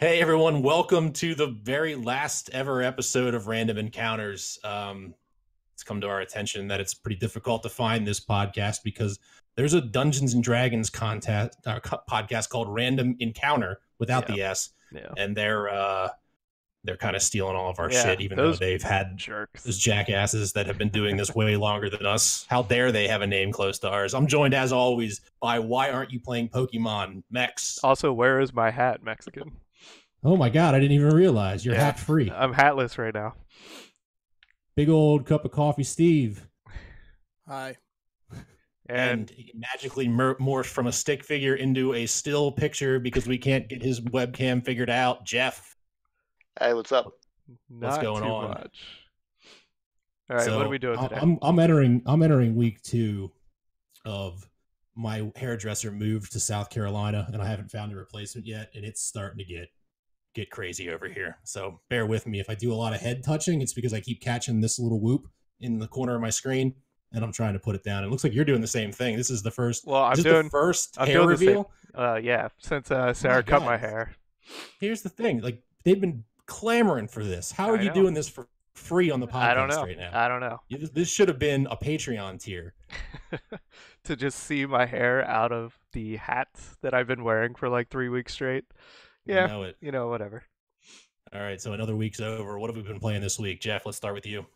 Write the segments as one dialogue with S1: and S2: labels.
S1: Hey everyone, welcome to the very last ever episode of Random Encounters. It's come to our attention that it's pretty difficult to find this podcast because there's a Dungeons and Dragons podcast called Random Encounter without
S2: Yeah,
S1: the S,
S2: yeah,
S1: and they're kind of stealing all of our
S2: yeah.
S1: shit, even though
S2: Those
S1: they've had
S2: jerks.
S1: those jackasses that have been doing this way longer than us. How dare they have a name close to ours? I'm joined as always by Why Aren't You Playing Pokemon? Mex.
S2: Also, where is my hat, Mexican?
S1: Oh my god, I didn't even realize you're
S2: Yeah,
S1: hat free.
S2: I'm hatless right now.
S1: Big old cup of coffee, Steve.
S3: Hi.
S2: And
S1: He magically morphed from a stick figure into a still picture because we can't get his webcam figured out. Jeff,
S4: Hey, what's up?
S2: not
S1: going
S2: too
S1: on?
S2: much. All right, what are we doing today?
S1: I'm entering week 2 of my hairdresser moved to South Carolina, and I haven't found a replacement yet, and it's starting to get crazy over here. So bear with me if I do a lot of head touching. It's because I keep catching this little whoop in the corner of my screen, and I'm trying to put it down. It looks like you're doing the same thing. This is the first.
S2: Well, I'm
S1: is this
S2: doing
S1: the first
S2: I'm
S1: hair
S2: doing the same.
S1: reveal.
S2: Yeah, since Sarah cut my
S1: God.
S2: hair.
S1: Here's the thing: like they've been clamoring for this. How are
S2: I
S1: you
S2: know.
S1: doing this for free on the podcast
S2: I don't know.
S1: right now?
S2: I don't know.
S1: This should have been a Patreon tier.
S2: To just see my hair out of the hat that I've been wearing for like 3 weeks straight. Yeah,
S1: Know it.
S2: whatever.
S1: All right, so another week's over. What have we been playing this week, Jeff? Let's start with you.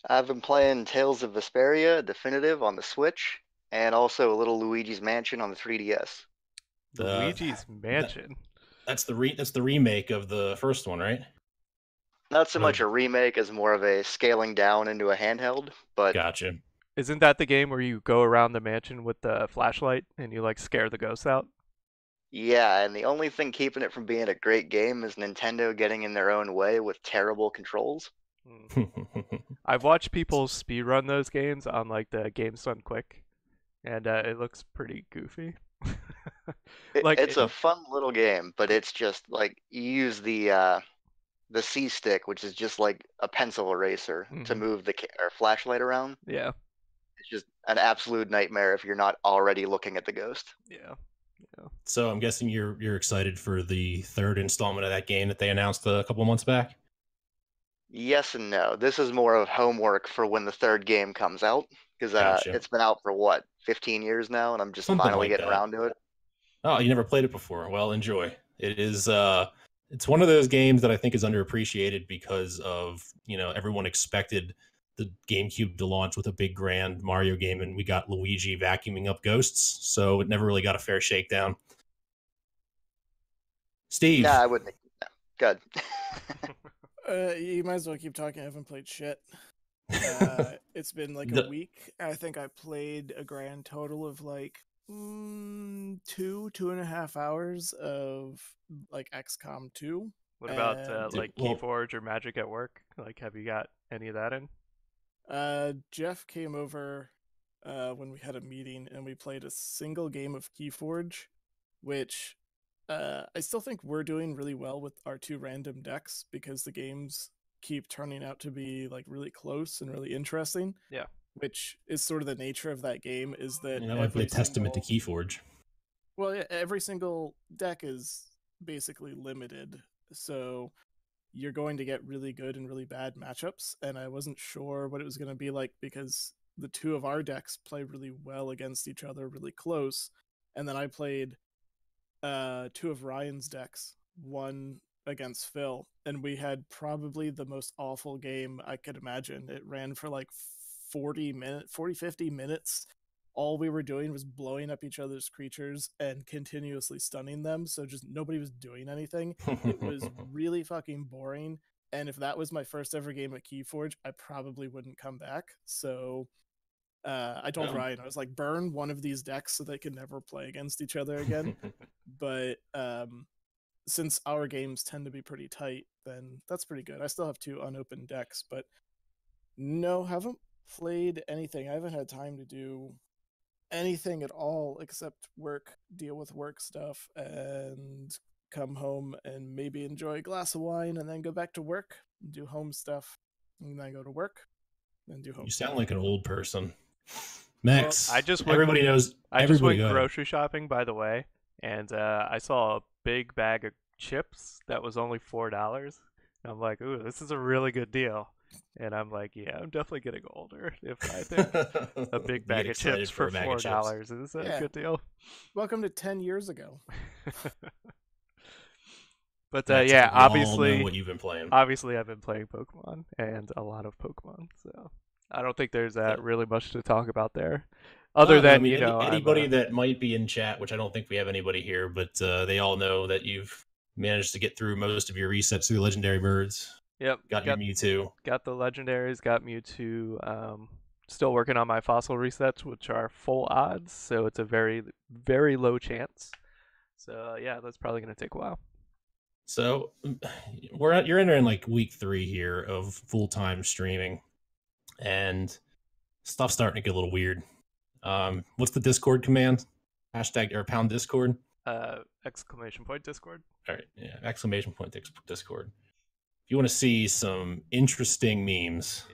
S4: I've been playing Tales of Vesperia Definitive on the Switch, and also a little Luigi's Mansion on the 3DS.
S2: Luigi's Mansion.
S1: That's the remake of the first one, right?
S4: Not so much a remake as more of a scaling down into a handheld, but
S1: Gotcha.
S2: Isn't that the game where you go around the mansion with the flashlight and you like scare the ghosts out?
S4: yeah, and the only thing keeping it from being a great game is Nintendo getting in their own way with terrible controls.
S2: I've watched people speedrun those games on like the Games Done Quick, and it looks pretty goofy.
S4: It's a fun little game, but it's just like you use the C stick, which is just like a pencil eraser to move the flashlight around.
S2: Yeah.
S4: It's just an absolute nightmare if you're not already looking at the ghost.
S2: Yeah.
S1: So I'm guessing you're excited for the third installment of that game that they announced a couple months back?
S4: Yes and no. This is more of homework for when the third game comes out, because
S1: Gotcha.
S4: it's been out for what, 15 years now, and I'm just
S1: Something
S4: finally
S1: like
S4: getting
S1: that.
S4: around to it.
S1: Oh, you never played it before. Well, enjoy. It is it's one of those games that I think is underappreciated because of, everyone expected the GameCube to launch with a big grand Mario game, and we got Luigi vacuuming up ghosts, so it never really got a fair shakedown. Steve.
S4: Nah, I wouldn't. No. Good.
S3: You might as well keep talking. I haven't played shit. It's been like a week. I think I played a grand total of like 2.5 hours of like XCOM 2.
S2: What about like Keyforge or Magic at Work? Like, have you got any of that in?
S3: Jeff came over when we had a meeting, and we played a single game of Keyforge, which I still think we're doing really well with our 2 random decks because the games keep turning out to be like really close and really interesting.
S2: Yeah.
S3: Which is sort of the nature of that game, is that
S1: a testament to Keyforge.
S3: Well, yeah, every single deck is basically limited, so you're going to get really good and really bad matchups, and I wasn't sure what it was going to be like because the 2 of our decks play really well against each other, really close, and then I played 2 of Ryan's decks, one against Phil, and we had probably the most awful game I could imagine. It ran for like 50 minutes. All we were doing was blowing up each other's creatures and continuously stunning them, so just nobody was doing anything. It was really fucking boring, and if that was my first ever game at Keyforge, I probably wouldn't come back. So I told Ryan, I was like, burn one of these decks so they can never play against each other again. But since our games tend to be pretty tight, then that's pretty good. I still have 2 unopened decks, but no, haven't played anything. I haven't had time to do anything at all except work, deal with work stuff, and come home and maybe enjoy a glass of wine and then go back to work and do home stuff, and then go to work and do home.
S1: You sound like an old person. Max,
S2: well,
S1: everybody knows.
S2: I just went grocery shopping, by the way, and I saw a big bag of chips that was only $4. I'm like, ooh, this is a really good deal. And I'm like, yeah, I'm definitely getting older if I think a big bag of chips for $4 is a good deal.
S3: Welcome to 10 years ago.
S2: But yeah, obviously,
S1: all know what you've been playing.
S2: Obviously, I've been playing Pokemon and a lot of Pokemon, so I don't think there's really much to talk about there. Other than
S1: anybody that might be in chat, which I don't think we have anybody here, but they all know that you've managed to get through most of your resets through Legendary Birds.
S2: Yep.
S1: Got your Mewtwo.
S2: Got the legendaries, got Mewtwo. Still working on my fossil resets, which are full odds, so it's a very, very low chance. So yeah, that's probably going to take a while.
S1: So you're entering like week 3 here of full-time streaming, and stuff's starting to get a little weird. What's the Discord command? Hashtag or pound Discord?
S2: Exclamation point Discord.
S1: All right, yeah, exclamation point Discord. If you want to see some interesting memes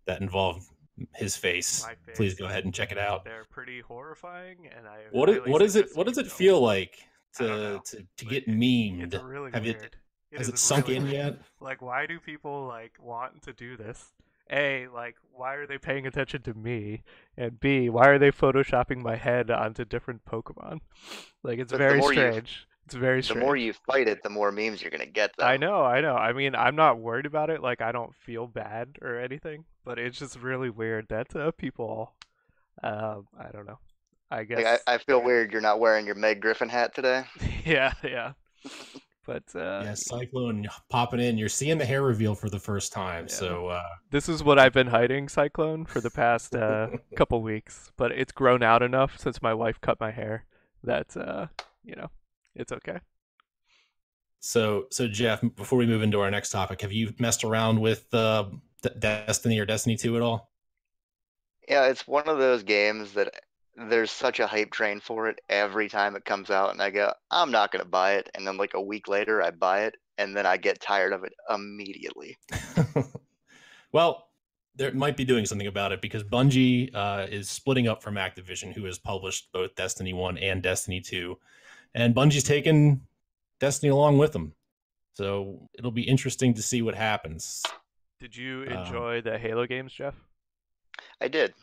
S1: that involve his face, please go ahead and check it out.
S2: They're pretty horrifying, and
S1: what does it feel like to get memed?
S2: It's really weird.
S1: Has it sunk in yet?
S2: Like, why do people like want to do this? A, like, why are they paying attention to me? And B, why are they photoshopping my head onto different Pokemon? Like, it's very strange. It's very strange.
S4: The more you fight it, the more memes you're gonna get, though.
S2: I know. I mean, I'm not worried about it. Like, I don't feel bad or anything. But it's just really weird that people, I don't know. I guess.
S4: Like, I feel weird you're not wearing your Meg Griffin hat today.
S2: Yeah. But
S1: yeah, Cyclone popping in. You're seeing the hair reveal for the first time. Yeah. So
S2: this is what I've been hiding, Cyclone, for the past couple weeks. But it's grown out enough since my wife cut my hair that it's okay.
S1: So Jeff, before we move into our next topic, have you messed around with Destiny or Destiny 2 at all?
S4: Yeah, it's one of those games that there's such a hype train for it every time it comes out, and I go, I'm not going to buy it. And then like a week later, I buy it, and then I get tired of it immediately.
S1: Well, they might be doing something about it because Bungie is splitting up from Activision, who has published both Destiny 1 and Destiny 2. And Bungie's taken Destiny along with them. So it'll be interesting to see what happens.
S2: Did you enjoy the Halo games, Jeff?
S4: I did.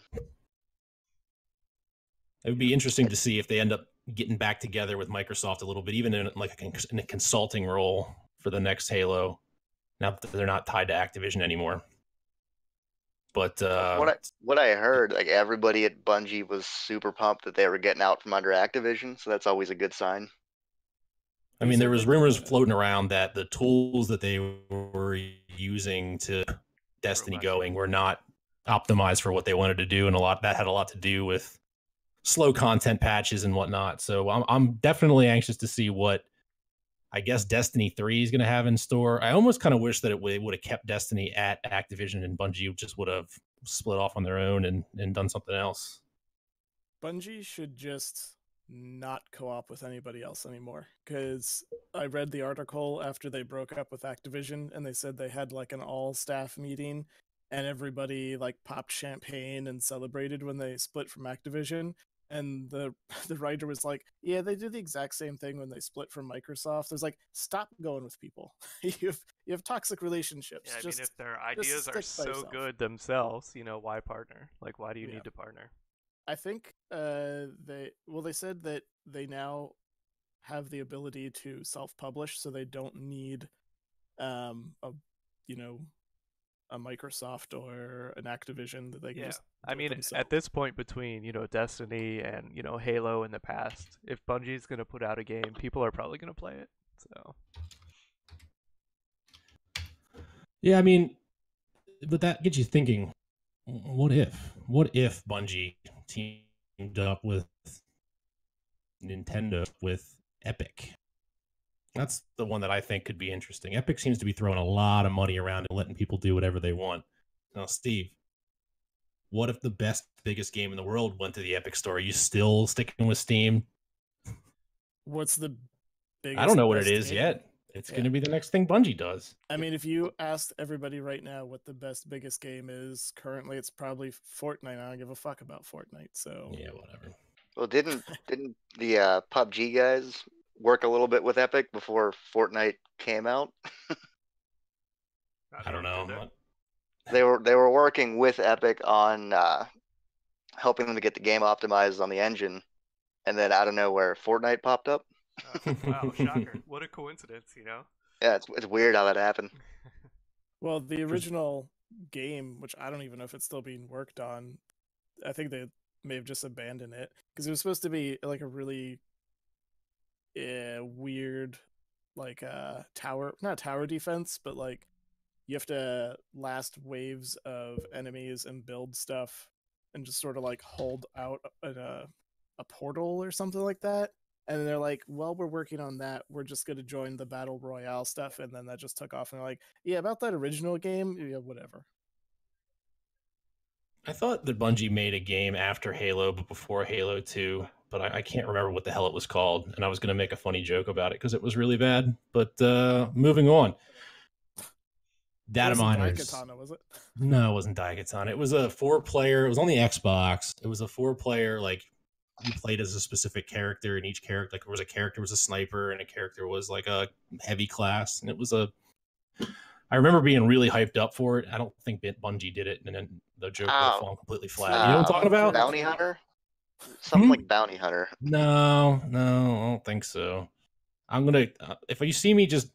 S1: It would be interesting to see if they end up getting back together with Microsoft a little bit, even in like in a consulting role for the next Halo. Now that they're not tied to Activision anymore. But
S4: what I heard, like everybody at Bungie was super pumped that they were getting out from under Activision, so that's always a good sign.
S1: I mean, there was rumors floating around that the tools that they were using to Destiny going were not optimized for what they wanted to do, and that had a lot to do with slow content patches and whatnot. So I'm definitely anxious to see what I guess Destiny 3 is going to have in store. I almost kind of wish that it would have kept Destiny at Activision and Bungie just would have split off on their own and done something else.
S3: Bungie should just not co-op with anybody else anymore, because I read the article after they broke up with Activision, and they said they had like an all-staff meeting and everybody like popped champagne and celebrated when they split from Activision. And the writer was like, yeah, they do the exact same thing when they split from Microsoft. There's like, stop going with people. you have toxic relationships.
S2: Yeah, I mean, if their ideas are so good themselves, why partner? Like, why do you need to partner?
S3: I think they said that they now have the ability to self-publish, so they don't need a Microsoft or an Activision that they can just
S2: I mean, at this point between, Destiny and, Halo in the past, if Bungie's going to put out a game, people are probably going to play it. So
S1: yeah, I mean, but that gets you thinking, what if Bungie teamed up with Nintendo with Epic? That's the one that I think could be interesting. Epic seems to be throwing a lot of money around and letting people do whatever they want. Now, Steve, what if the biggest game in the world went to the Epic Store? Are you still sticking with Steam?
S3: What's the biggest?
S1: I don't know what it is yet. It's going to be the next thing Bungie does.
S3: I mean, if you asked everybody right now what the biggest game is currently, it's probably Fortnite. I don't give a fuck about Fortnite. So
S1: yeah, whatever.
S4: Well, didn't the PUBG guys work a little bit with Epic before Fortnite came out.
S1: I don't know.
S4: They were working with Epic on helping them to get the game optimized on the engine, and then out of nowhere, Fortnite popped up.
S2: Wow, shocker! What a coincidence, you know?
S4: Yeah, it's weird how that happened.
S3: Well, the original game, which I don't even know if it's still being worked on, I think they may have just abandoned it because it was supposed to be like a really weird, like not tower defense, but like you have to last waves of enemies and build stuff and just sort of like hold out a portal or something like that. And they're like, well, we're working on that. We're just going to join the Battle Royale stuff. And then that just took off. And they're like, yeah, about that original game, yeah, whatever.
S1: I thought that Bungie made a game after Halo, but before Halo 2, but I can't remember what the hell it was called. And I was going to make a funny joke about it because it was really bad. But moving on. Data miners.
S3: Daikatana, was it?
S1: No, it wasn't Daikatana. It was a 4-player. It was on the Xbox. It was a 4-player, like, you played as a specific character, and each character, like, there was a character was a sniper, and a character was like a heavy class, and it was a. I remember being really hyped up for it. I don't think Bungie did it, and then the joke would have fallen completely flat. You know what I'm talking about?
S4: Bounty Hunter, something like Bounty Hunter.
S1: No, I don't think so. I'm gonna. If you see me just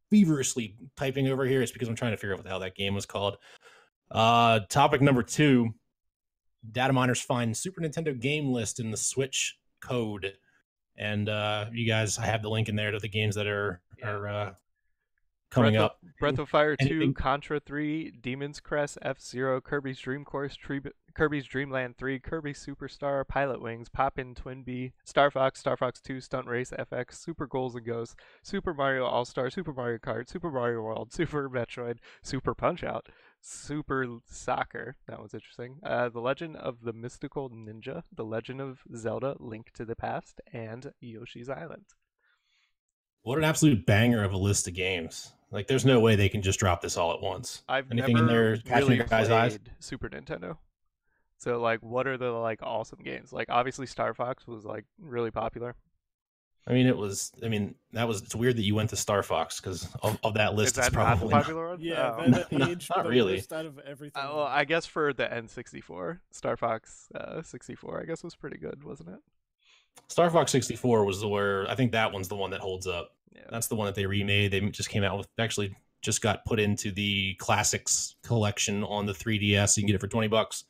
S1: feverishly typing over here, it's because I'm trying to figure out what the hell that game was called. Topic number 2. Data miners find Super Nintendo game list in the Switch code, and you guys, I have the link in there to the games that are coming up.
S2: Breath of Fire 2, Contra 3, Demon's Crest, F-Zero, Kirby's Dream Course, Kirby's Dream Land 3, Kirby Superstar, Pilot Wings, Pop-In Twinbee, Star Fox, Star Fox 2, Stunt Race FX, Super Goals and Ghosts, Super Mario All-Star, Super Mario Kart, Super Mario World, Super Metroid, Super Punch-Out, Super Soccer, that was interesting, The Legend of the Mystical Ninja, The Legend of Zelda, Link to the Past, and Yoshi's Island.
S1: What an absolute banger of a list of games. Like, there's no way they can just drop this all at once.
S2: I've
S1: Anything
S2: never
S1: in there catching
S2: really
S1: your guys'
S2: played
S1: eyes?
S2: Super Nintendo. So, like, what are the, like, awesome games? Like, obviously Star Fox was, like, really popular.
S1: It's weird that you went to Star Fox, because of that list,
S2: Is that
S1: it's probably
S2: not the popular one?
S3: Yeah,
S2: Oh.
S3: that aged
S1: Not
S3: the
S1: really.
S3: worst out of everything.
S2: Well, I guess for the N64, Star Fox 64, I guess was pretty good, wasn't it?
S1: Star Fox 64 was I think that one's the one that holds up.
S2: Yeah.
S1: That's the one that they remade. They just came out with, actually just got put into the classics collection on the 3DS. You can get it for $20.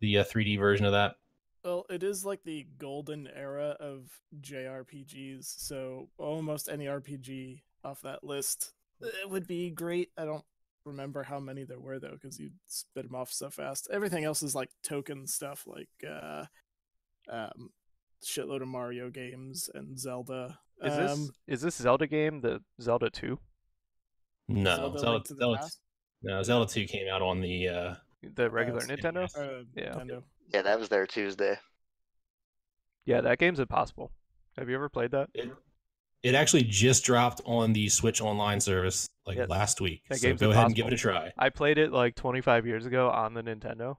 S1: The 3D version of that.
S3: Well, it is like the golden era of JRPGs, so almost any RPG off that list, it would be great. I don't remember how many there were, though, because you spit them off so fast. Everything else is like token stuff, like shitload of Mario games and Zelda.
S2: Is this Zelda game the Zelda 2?
S1: No,
S3: Link to the Past?
S1: Zelda 2 came out on the
S2: regular Nintendo? Yeah.
S3: Nintendo.
S4: Yeah, that was there Tuesday.
S2: Yeah, that game's impossible. Have you ever played that?
S1: It actually just dropped on the Switch Online service last week.
S2: That
S1: So
S2: game's
S1: go ahead and give
S2: impossible.
S1: it a try.
S2: I played it like 25 years ago on the Nintendo.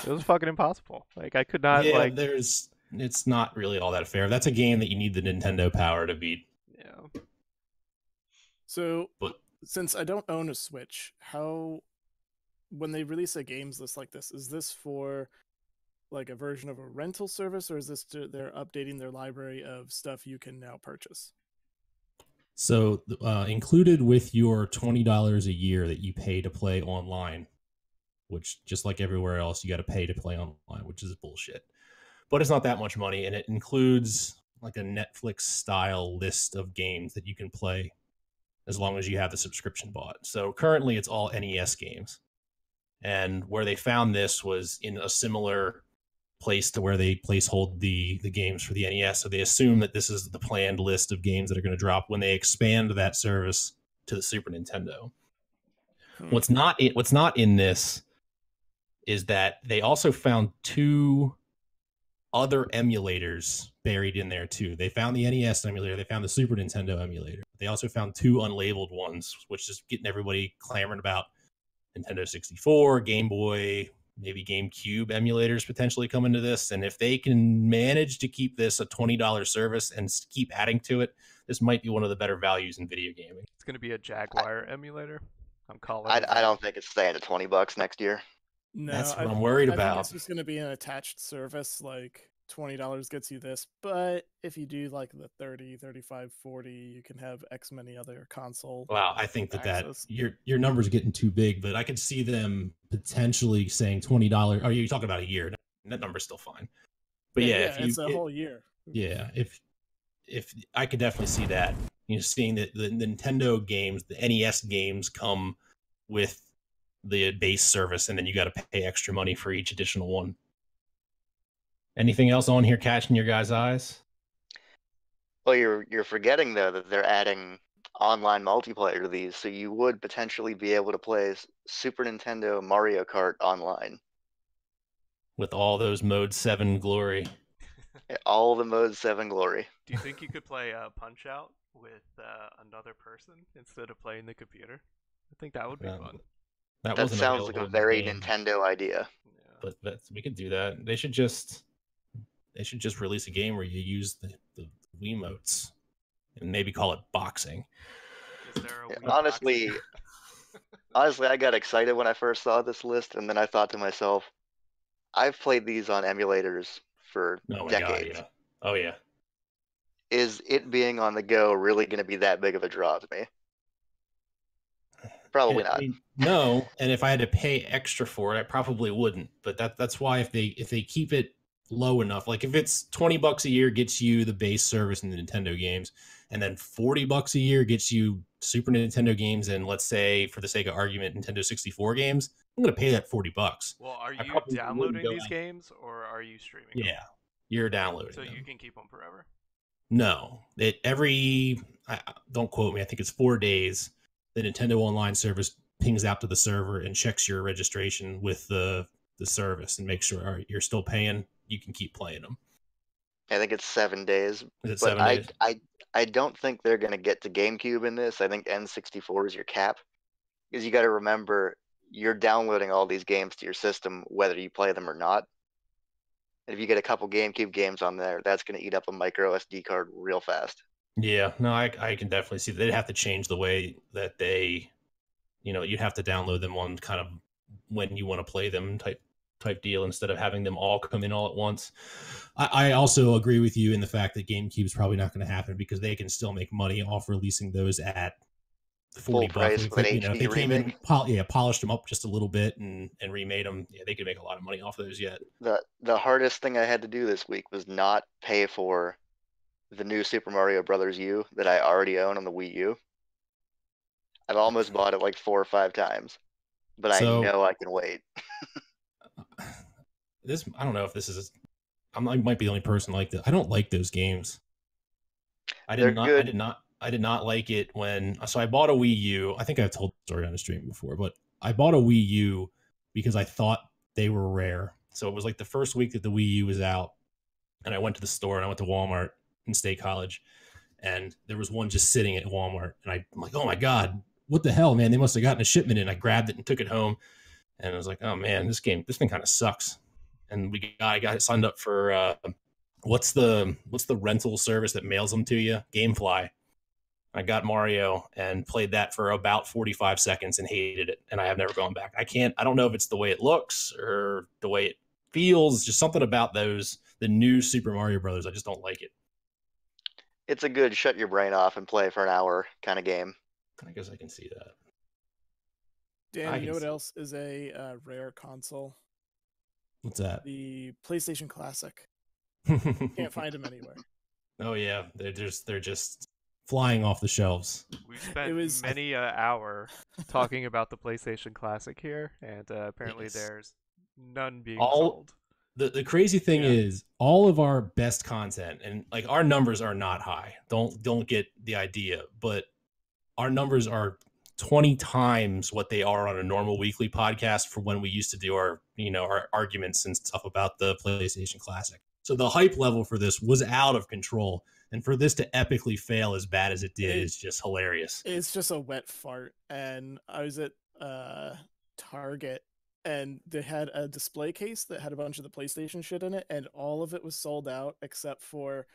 S2: It was fucking impossible. Like, I could not,
S1: it's not really all that fair. That's a game that you need the Nintendo power to beat.
S2: Yeah.
S3: So, since I don't own a Switch, when they release a games list like this, is this for like a version of a rental service, or is this they're updating their library of stuff you can now purchase?
S1: So included with your $20 a year that you pay to play online, which just like everywhere else, you got to pay to play online, which is bullshit. But it's not that much money, and it includes like a Netflix style list of games that you can play as long as you have the subscription bought. So currently it's all NES games. And where they found this was in a similar place to where they placehold the games for the NES. So they assume that this is the planned list of games that are going to drop when they expand that service to the Super Nintendo. What's not in this is that they also found 2 other emulators buried in there too. They found the NES emulator, they found the Super Nintendo emulator. They also found 2 unlabeled ones, which is getting everybody clamoring about Nintendo 64, Game Boy, maybe GameCube emulators potentially come into this. And if they can manage to keep this a $20 service and keep adding to it, this might be one of the better values in video gaming.
S2: It's going to be a Jaguar emulator. I'm calling
S4: I
S2: it.
S4: I don't think it's staying at $20 next year.
S3: No,
S1: That's what I'm worried
S3: I think
S1: about.
S3: it's just going to be an attached service. Like $20 gets you this, but if you do like the 30, 35, 40, you can have X many other console.
S1: Wow, I think that
S3: access.
S1: your numbers are getting too big, but I could see them potentially saying $20. Are you talking about a year? That number's still fine. But yeah,
S3: it's a whole year.
S1: Yeah, if I could definitely see that. You know, seeing that the Nintendo games, the NES games come with the base service, and then you got to pay extra money for each additional one. Anything else on here catching your guys' eyes?
S4: Well, you're forgetting though that they're adding online multiplayer to these, so you would potentially be able to play Super Nintendo Mario Kart online.
S1: With all those Mode 7 glory.
S4: All the Mode 7 glory.
S2: Do you think you could play Punch Out with another person instead of playing the computer? I think that would be fun.
S4: That sounds like a very Nintendo idea.
S1: Yeah. But we could do that. They should just release a game where you use the Wiimotes and maybe call it boxing.
S2: Is there a
S4: honestly, I got excited when I first saw this list, and then I thought to myself, I've played these on emulators for decades.
S1: God, yeah. Oh yeah.
S4: Is it being on the go really going to be that big of a draw to me? Probably not.
S1: I mean, no, and if I had to pay extra for it, I probably wouldn't. But that's why if they keep it low enough, like if it's $20 a year gets you the base service in the Nintendo games, and then $40 a year gets you Super Nintendo games, and let's say for the sake of argument, Nintendo 64 games, I'm gonna pay that $40.
S2: Well, are you downloading these games or are you streaming them?
S1: Yeah, you're downloading.
S2: So
S1: them.
S2: You can keep them forever.
S1: No, don't quote me. I think it's 4 days. The Nintendo Online service pings out to the server and checks your registration with the service and makes sure, all right, you're still paying. You can keep playing them.
S4: I think it's 7 days.
S1: Is it 7 days?
S4: I don't think they're going to get to GameCube in this. I think N64 is your cap. Because you got to remember, you're downloading all these games to your system, whether you play them or not. And if you get a couple GameCube games on there, that's going to eat up a micro SD card real fast.
S1: Yeah, no, I can definitely see that. They'd have to change the way that they, you'd have to download them on kind of when you want to play them type deal instead of having them all come in all at once. I also agree with you in the fact that GameCube is probably not going to happen because they can still make money off releasing those at $40.
S4: Price with an HD
S1: they came in,
S4: remake.
S1: polished them up just a little bit and remade them. Yeah, they could make a lot of money off those yet.
S4: The hardest thing I had to do this week was not pay for the new Super Mario Brothers U that I already own on the Wii U. I've almost bought it like 4 or 5 times, but I know I can wait.
S1: I don't know if this is. I might be the only person like this. I don't like those games. I did not like it when. So I bought a Wii U. I think I've told the story on the stream before, but I bought a Wii U because I thought they were rare. So it was like the first week that the Wii U was out, and I went to the store and I went to Walmart in State College, and there was one just sitting at Walmart, and I'm like, oh my god, what the hell, man? They must have gotten a shipment in. I grabbed it and took it home, and I was like, oh man, this thing kind of sucks. And I got signed up for what's the rental service that mails them to you? GameFly. I got Mario and played that for about 45 seconds and hated it, and I have never gone back. I don't know if it's the way it looks or the way it feels. Just something about the new Super Mario Brothers. I just don't like it.
S4: It's a good shut your brain off and play for an hour kind of game.
S1: I guess I can see that.
S3: Dan, you know what else is a rare console?
S1: What's that?
S3: The PlayStation Classic. Can't find them anywhere.
S1: Oh yeah, they're just flying off the shelves.
S2: We spent many an hour talking about the PlayStation Classic here, and apparently there's none being sold.
S1: The crazy thing is, all of our best content, and like our numbers are not high. Don't get the idea, but our numbers are 20 times what they are on a normal weekly podcast for when we used to do our arguments and stuff about the PlayStation Classic. So the hype level for this was out of control. And for this to epically fail as bad as it did is just hilarious.
S3: It's just a wet fart. And I was at Target and they had a display case that had a bunch of the PlayStation shit in it, and all of it was sold out except for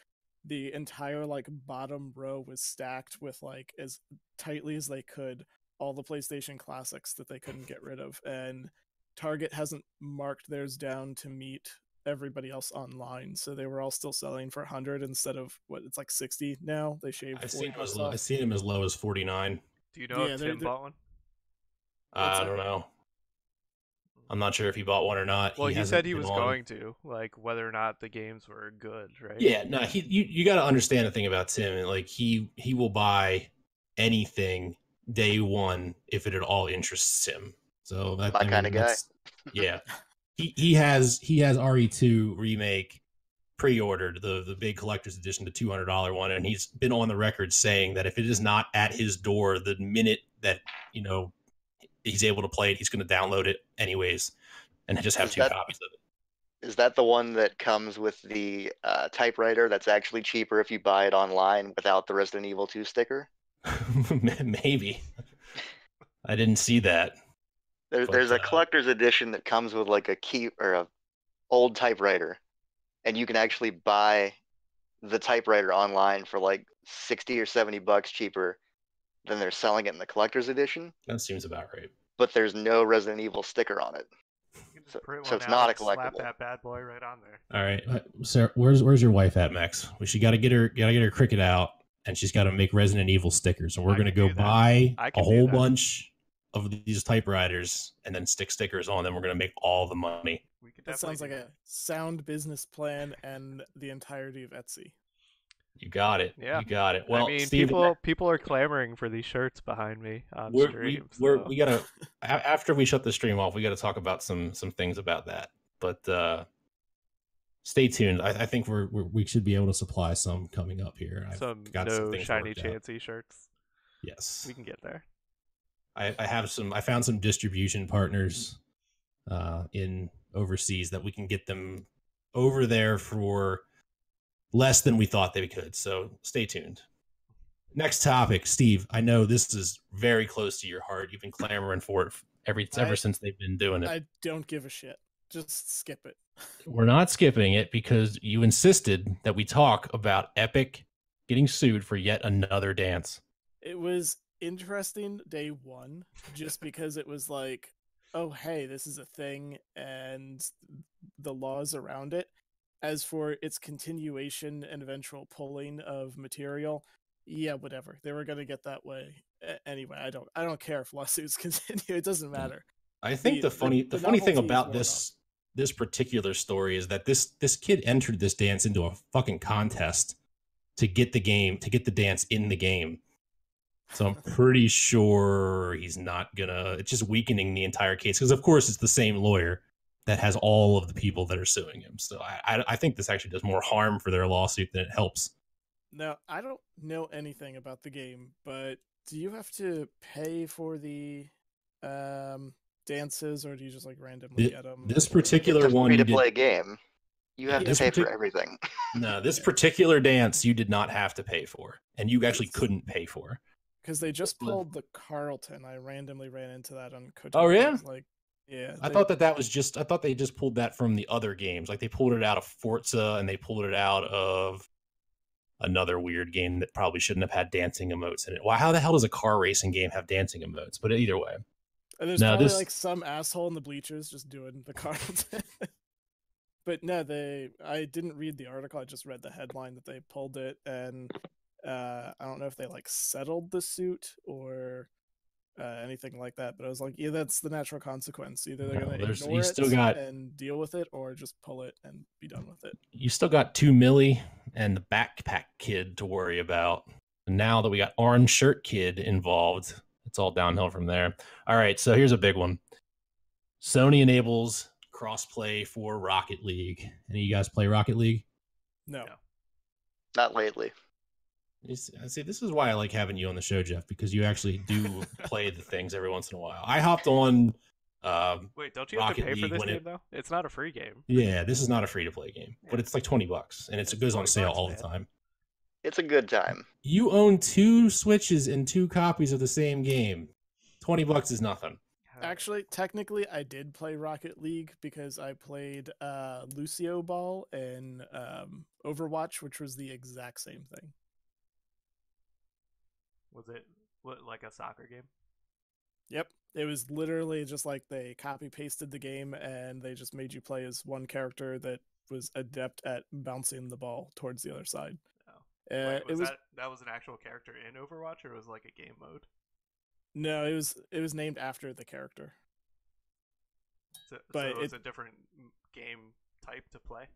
S3: the entire like bottom row was stacked with like as tightly as they could all the PlayStation classics that they couldn't get rid of. And Target hasn't marked theirs down to meet everybody else online, so they were all still selling for 100 instead of what it's like 60 now. They shaved.
S1: I've seen him as low as 49.
S2: Do you know if Tim bought one?
S1: I don't know. I'm not sure if he bought one or not.
S2: Well, he said he was going to, like, whether or not the games were good, right?
S1: Yeah, no, you got to understand the thing about Tim. Like, he will buy anything day one if it at all interests him. So that's
S4: my kind of guy.
S1: Yeah, he has RE2 remake pre-ordered, the big collector's edition, the $200 one, and he's been on the record saying that if it is not at his door the minute that he's able to play it, he's going to download it anyways and just have two copies of it.
S4: Is that the one that comes with the typewriter that's actually cheaper if you buy it online without the Resident Evil 2 sticker?
S1: Maybe. I didn't see that.
S4: There's a collector's edition that comes with like a key or a old typewriter, and you can actually buy the typewriter online for like $60 or $70 cheaper than they're selling it in the collector's edition.
S1: That seems about right.
S4: But there's no Resident Evil sticker on it. So it's not a collectible.
S2: Slap that bad boy right on there.
S1: All right, Sarah, where's your wife at, Max? She got to get her Cricket out, and she's got to make Resident Evil stickers, and we're gonna go buy a whole bunch of these typewriters and then stick stickers on them. We're gonna make all the money.
S3: That sounds like a sound business plan and the entirety of Etsy.
S1: You got it.
S2: Yeah.
S1: You got it. Well,
S2: I mean,
S1: Steve,
S2: people are clamoring for these shirts behind me on stream.
S1: We gotta after we shut the stream off, we gotta talk about some things about that. But stay tuned. I think we should be able to supply some coming up here.
S2: Some shiny chancy shirts.
S1: Yes,
S2: we can get there.
S1: I found some distribution partners in overseas that we can get them over there for less than we thought they could. So stay tuned. Next topic, Steve. I know this is very close to your heart. You've been clamoring for it ever since they've been doing it.
S3: I don't give a shit. Just skip it.
S1: We're not skipping it because you insisted that we talk about Epic getting sued for yet another dance.
S3: It was interesting day one, just because it was like, oh, hey, this is a thing and the laws around it. As for its continuation and eventual pulling of material, yeah, whatever. They were going to get that way anyway. I don't care if lawsuits continue. It doesn't matter.
S1: I think the funny thing about this particular story is that this kid entered this dance into a fucking contest to get the dance in the game. So I'm pretty sure he's not gonna. It's just weakening the entire case because, of course, it's the same lawyer that has all of the people that are suing him. So I think this actually does more harm for their lawsuit than it helps.
S3: Now, I don't know anything about the game, but do you have to pay for the dances, or do you just like randomly get them?
S1: This particular one,
S4: free to play game. You have to pay for everything.
S1: No, this particular dance you did not have to pay for, and you actually couldn't pay for.
S3: Because they just pulled the Carlton. I randomly ran into that on Kotaku.
S1: Oh yeah,
S3: yeah.
S1: I thought they just pulled that from the other games. Like they pulled it out of Forza and they pulled it out of another weird game that probably shouldn't have had dancing emotes in it. Well, how the hell does a car racing game have dancing emotes? But either way,
S3: and there's probably like some asshole in the bleachers just doing the Carlton. But no, I didn't read the article. I just read the headline that they pulled it, and I don't know if they like settled the suit or anything like that. But I was like, yeah, that's the natural consequence. Either they're going to ignore it and deal with it, or just pull it and be done with it.
S1: You still got 2 Milli and the Backpack Kid to worry about. And now that we got Orange Shirt Kid involved, it's all downhill from there. All right, so here's a big one. Sony enables crossplay for Rocket League. Any of you guys play Rocket League?
S3: No.
S4: Not lately.
S1: I see, this is why I like having you on the show, Jeff, because you actually do play the things every once in a while. I hopped on
S2: Wait, don't you have to pay for this game, though? It's not a free game.
S1: Yeah, this is not a free-to-play game, but it's like $20, and it goes on sale all the time.
S4: It's a good time.
S1: You own 2 Switches and 2 copies of the same game. $20 is nothing.
S3: Actually, technically, I did play Rocket League because I played Lucio Ball in Overwatch, which was the exact same thing.
S2: Was it like a soccer game?
S3: Yep. It was literally just like they copy pasted the game and they just made you play as one character that was adept at bouncing the ball towards the other side.
S2: Oh. Wait,
S3: it was
S2: that was an actual character in Overwatch, or was it like a game mode?
S3: No, it was named after the character.
S2: So it's a different game type to play.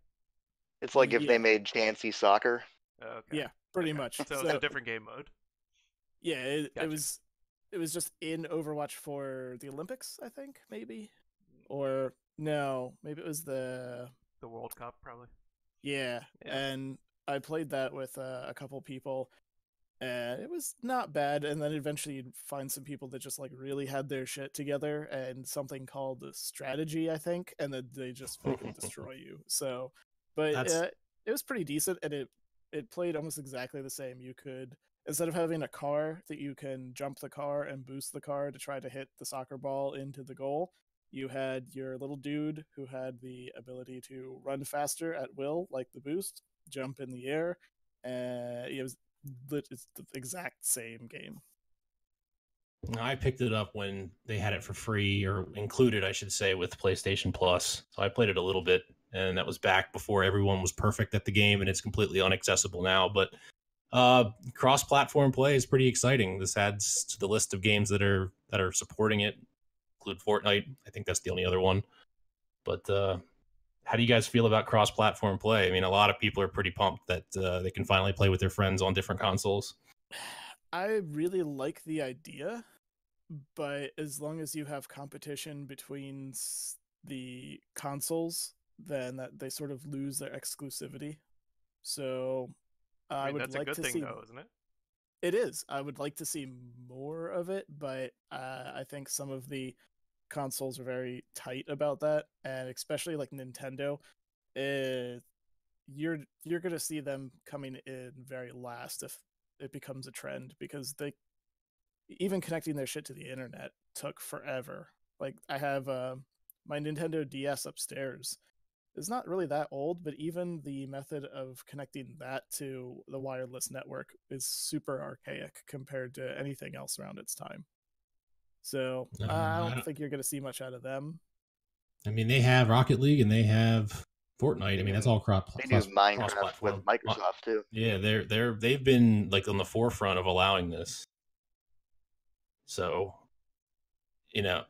S4: It's like if they made Chancy Soccer.
S2: Okay.
S3: Yeah, pretty much.
S2: So it's a different game mode.
S3: Yeah, it
S2: Gotcha.
S3: was just in Overwatch for the Olympics, I think, maybe. Or no, maybe it was the
S2: World Cup, probably.
S3: Yeah. And I played that with a couple people, and it was not bad. And then eventually you'd find some people that just like really had their shit together, and something called the strategy, I think, and then they just fucking destroy you. So, but it was pretty decent, and it played almost exactly the same. You could, instead of having a car that you can jump the car and boost the car to try to hit the soccer ball into the goal, you had your little dude who had the ability to run faster at will, like the boost, jump in the air, and it's the exact same game.
S1: I picked it up when they had it for free, or included, I should say, with PlayStation Plus. So I played it a little bit, and that was back before everyone was perfect at the game, and it's completely inaccessible now. But cross-platform play is pretty exciting. This adds to the list of games that are supporting it. Include Fortnite. I think that's the only other one. But how do you guys feel about cross-platform play? I mean, a lot of people are pretty pumped that they can finally play with their friends on different consoles.
S3: I really like the idea, but as long as you have competition between the consoles, then that they sort of lose their exclusivity. So I would
S2: that's
S3: like
S2: a good
S3: to
S2: thing,
S3: see.
S2: though, isn't it?
S3: It is. I would like to see more of it, but I think some of the consoles are very tight about that, and especially like Nintendo, you're gonna see them coming in very last if it becomes a trend, because they even connecting their shit to the internet took forever. Like I have my Nintendo DS upstairs. It's not really that old, but even the method of connecting that to the wireless network is super archaic compared to anything else around its time. So I don't think you're going to see much out of them.
S1: I mean, they have Rocket League and they have Fortnite. I mean, that's all
S4: They do Minecraft with Microsoft too.
S1: Yeah, they've been like on the forefront of allowing this. So, you know,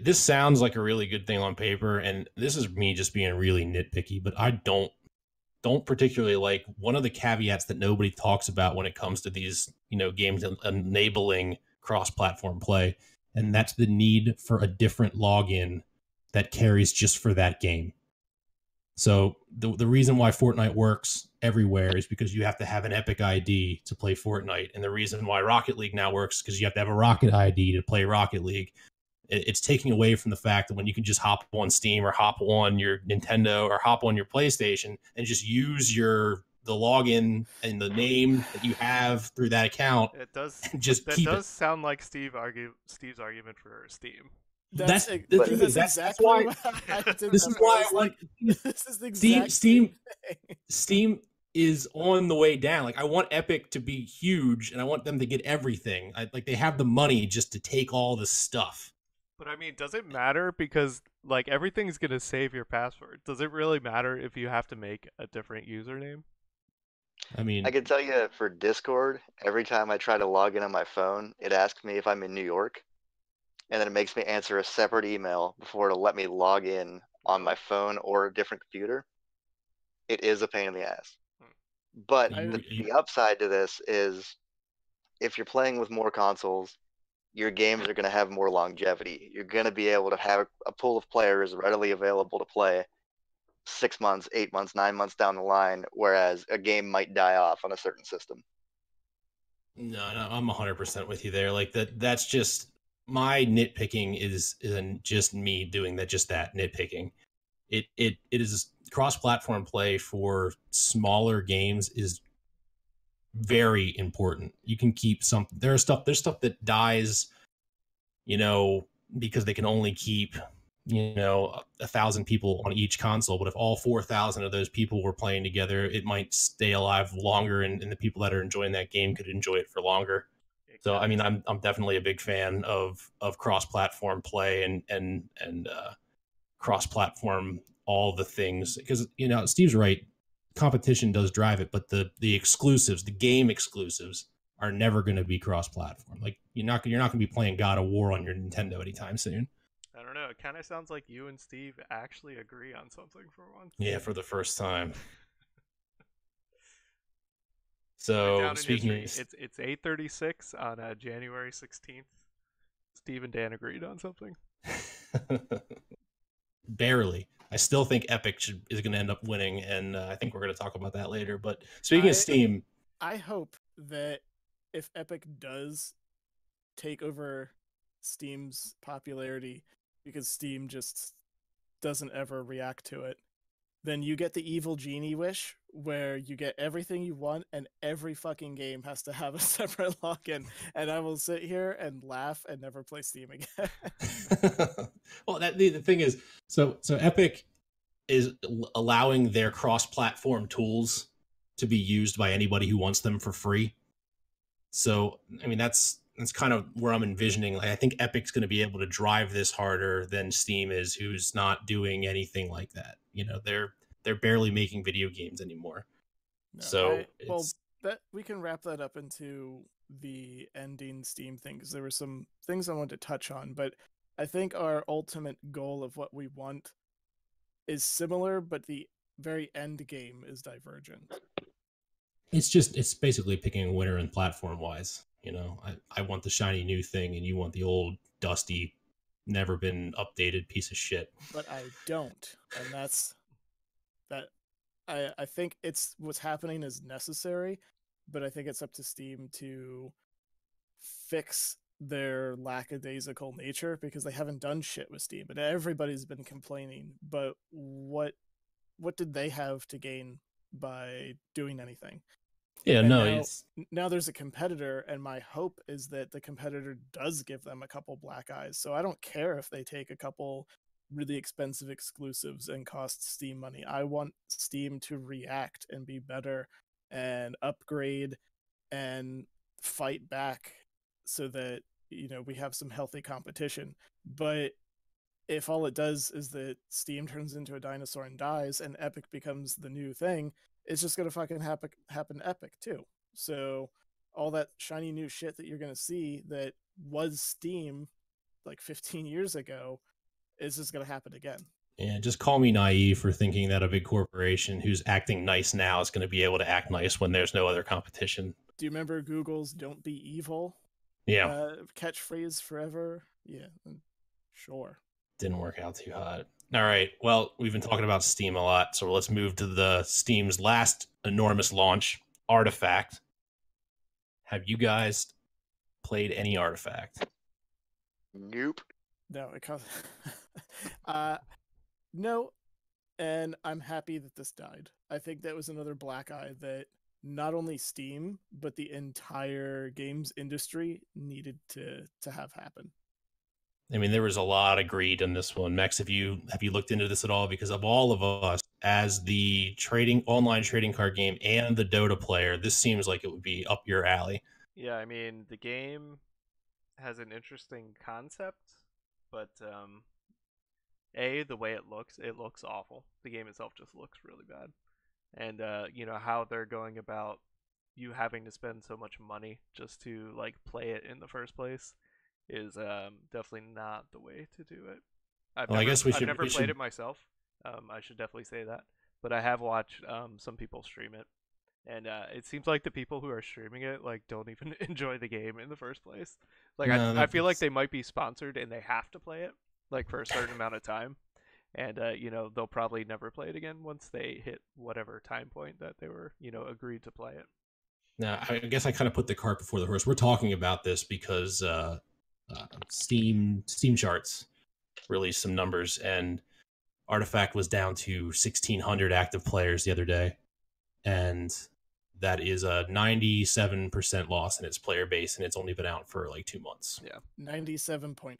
S1: this sounds like a really good thing on paper, and this is me just being really nitpicky, but I don't particularly like one of the caveats that nobody talks about when it comes to these, games enabling cross-platform play, and that's the need for a different login that carries just for that game. So the reason why Fortnite works everywhere is because you have to have an Epic ID to play Fortnite, and the reason why Rocket League now works is because you have to have a Rocket ID to play Rocket League. It's taking away from the fact that when you can just hop on Steam or hop on your Nintendo or hop on your PlayStation and just use the login and the name that you have through that account.
S2: It does.
S1: Just
S2: that does sound like Steve's argument for Steam.
S3: That's exactly why I did.
S1: This is why I like.
S3: This is the exact
S1: Steam is on the way down. Like, I want Epic to be huge, and I want them to get everything. Like, they have the money just to take all this stuff.
S2: But I mean, does it matter? Because like everything's gonna save your password. Does it really matter if you have to make a different username?
S1: I mean,
S4: I can tell you for Discord, every time I try to log in on my phone, it asks me if I'm in New York, and then it makes me answer a separate email before it'll let me log in on my phone or a different computer. It is a pain in the ass. But the upside to this is if you're playing with more consoles, your games are going to have more longevity. You're going to be able to have a pool of players readily available to play 6 months, 8 months, 9 months down the line, whereas a game might die off on a certain system.
S1: No, I'm 100% with you there. Like that's just my nitpicking isn't just me doing that, just that nitpicking. It is cross-platform play for smaller games is very important. You can keep there's stuff that dies, because they can only keep 1,000 people on each console. But if all 4,000 of those people were playing together, it might stay alive longer, and the people that are enjoying that game could enjoy it for longer. So I mean, I'm definitely a big fan of cross-platform play and cross-platform all the things, because Steve's right, competition does drive it, but the exclusives, the game exclusives, are never going to be cross-platform. Like you're not going to be playing God of War on your Nintendo anytime soon.
S2: I don't know. It kind of sounds like you and Steve actually agree on something for once.
S1: Yeah, for the first time. So speaking,
S2: it's 8:36 on January 16th. Steve and Dan agreed on something.
S1: Barely. I still think Epic is going to end up winning, and I think we're going to talk about that later. But speaking of Steam,
S3: I hope that if Epic does take over Steam's popularity, because Steam just doesn't ever react to it, then you get the evil genie wish where you get everything you want and every fucking game has to have a separate login, and I will sit here and laugh and never play Steam again.
S1: Well, the thing is, so Epic is allowing their cross-platform tools to be used by anybody who wants them for free. So I mean, that's kind of where I'm envisioning. Like, I think Epic's going to be able to drive this harder than Steam is, who's not doing anything like that. They're barely making video games anymore. No, so
S3: that we can wrap that up into the ending Steam thing, because there were some things I wanted to touch on, but I think our ultimate goal of what we want is similar, but the very end game is divergent.
S1: It's basically picking a winner in platform wise. I want the shiny new thing, and you want the old dusty, never been updated piece of shit.
S3: But I don't, and that's that. I think it's what's happening is necessary, but I think it's up to Steam to fix their lackadaisical nature, because they haven't done shit with Steam, but everybody's been complaining. But what did they have to gain by doing anything?
S1: Yeah, and
S3: now there's a competitor, and my hope is that the competitor does give them a couple black eyes. So I don't care if they take a couple really expensive exclusives and cost Steam money. I want Steam to react and be better and upgrade and fight back so that we have some healthy competition. But if all it does is that Steam turns into a dinosaur and dies and Epic becomes the new thing, it's just gonna fucking happen to Epic too. So all that shiny new shit that you're gonna see that was Steam like 15 years ago is just gonna happen again.
S1: Yeah, just call me naive for thinking that a big corporation who's acting nice now is going to be able to act nice when there's no other competition.
S3: Do you remember Google's "Don't be evil"?
S1: Yeah.
S3: Catchphrase forever. Yeah, sure.
S1: Didn't work out too hot. All right. Well, we've been talking about Steam a lot, so let's move to the Steam's last enormous launch, Artifact. Have you guys played any Artifact?
S4: Nope.
S3: No, it comes. No, and I'm happy that this died. I think that was another black eye that not only Steam, but the entire games industry needed to have happen.
S1: I mean, there was a lot of greed in this one. Max, have you looked into this at all? Because of all of us, as the online trading card game and the Dota player, this seems like it would be up your alley.
S2: Yeah, I mean, the game has an interesting concept, but the way it looks awful. The game itself just looks really bad. And how they're going about you having to spend so much money just to like play it in the first place is definitely not the way to do it. I've never played it myself. I should definitely say that, but I have watched some people stream it, and it seems like the people who are streaming it like don't even enjoy the game in the first place. Like I feel like they might be sponsored and they have to play it like for a certain amount of time, and they'll probably never play it again once they hit whatever time point that they were agreed to play it.
S1: Now, I guess I kind of put the cart before the horse. We're talking about this because Steam charts released some numbers, and Artifact was down to 1,600 active players the other day, and that is a 97% loss in its player base, and it's only been out for like 2 months.
S2: Yeah,
S3: 97.5.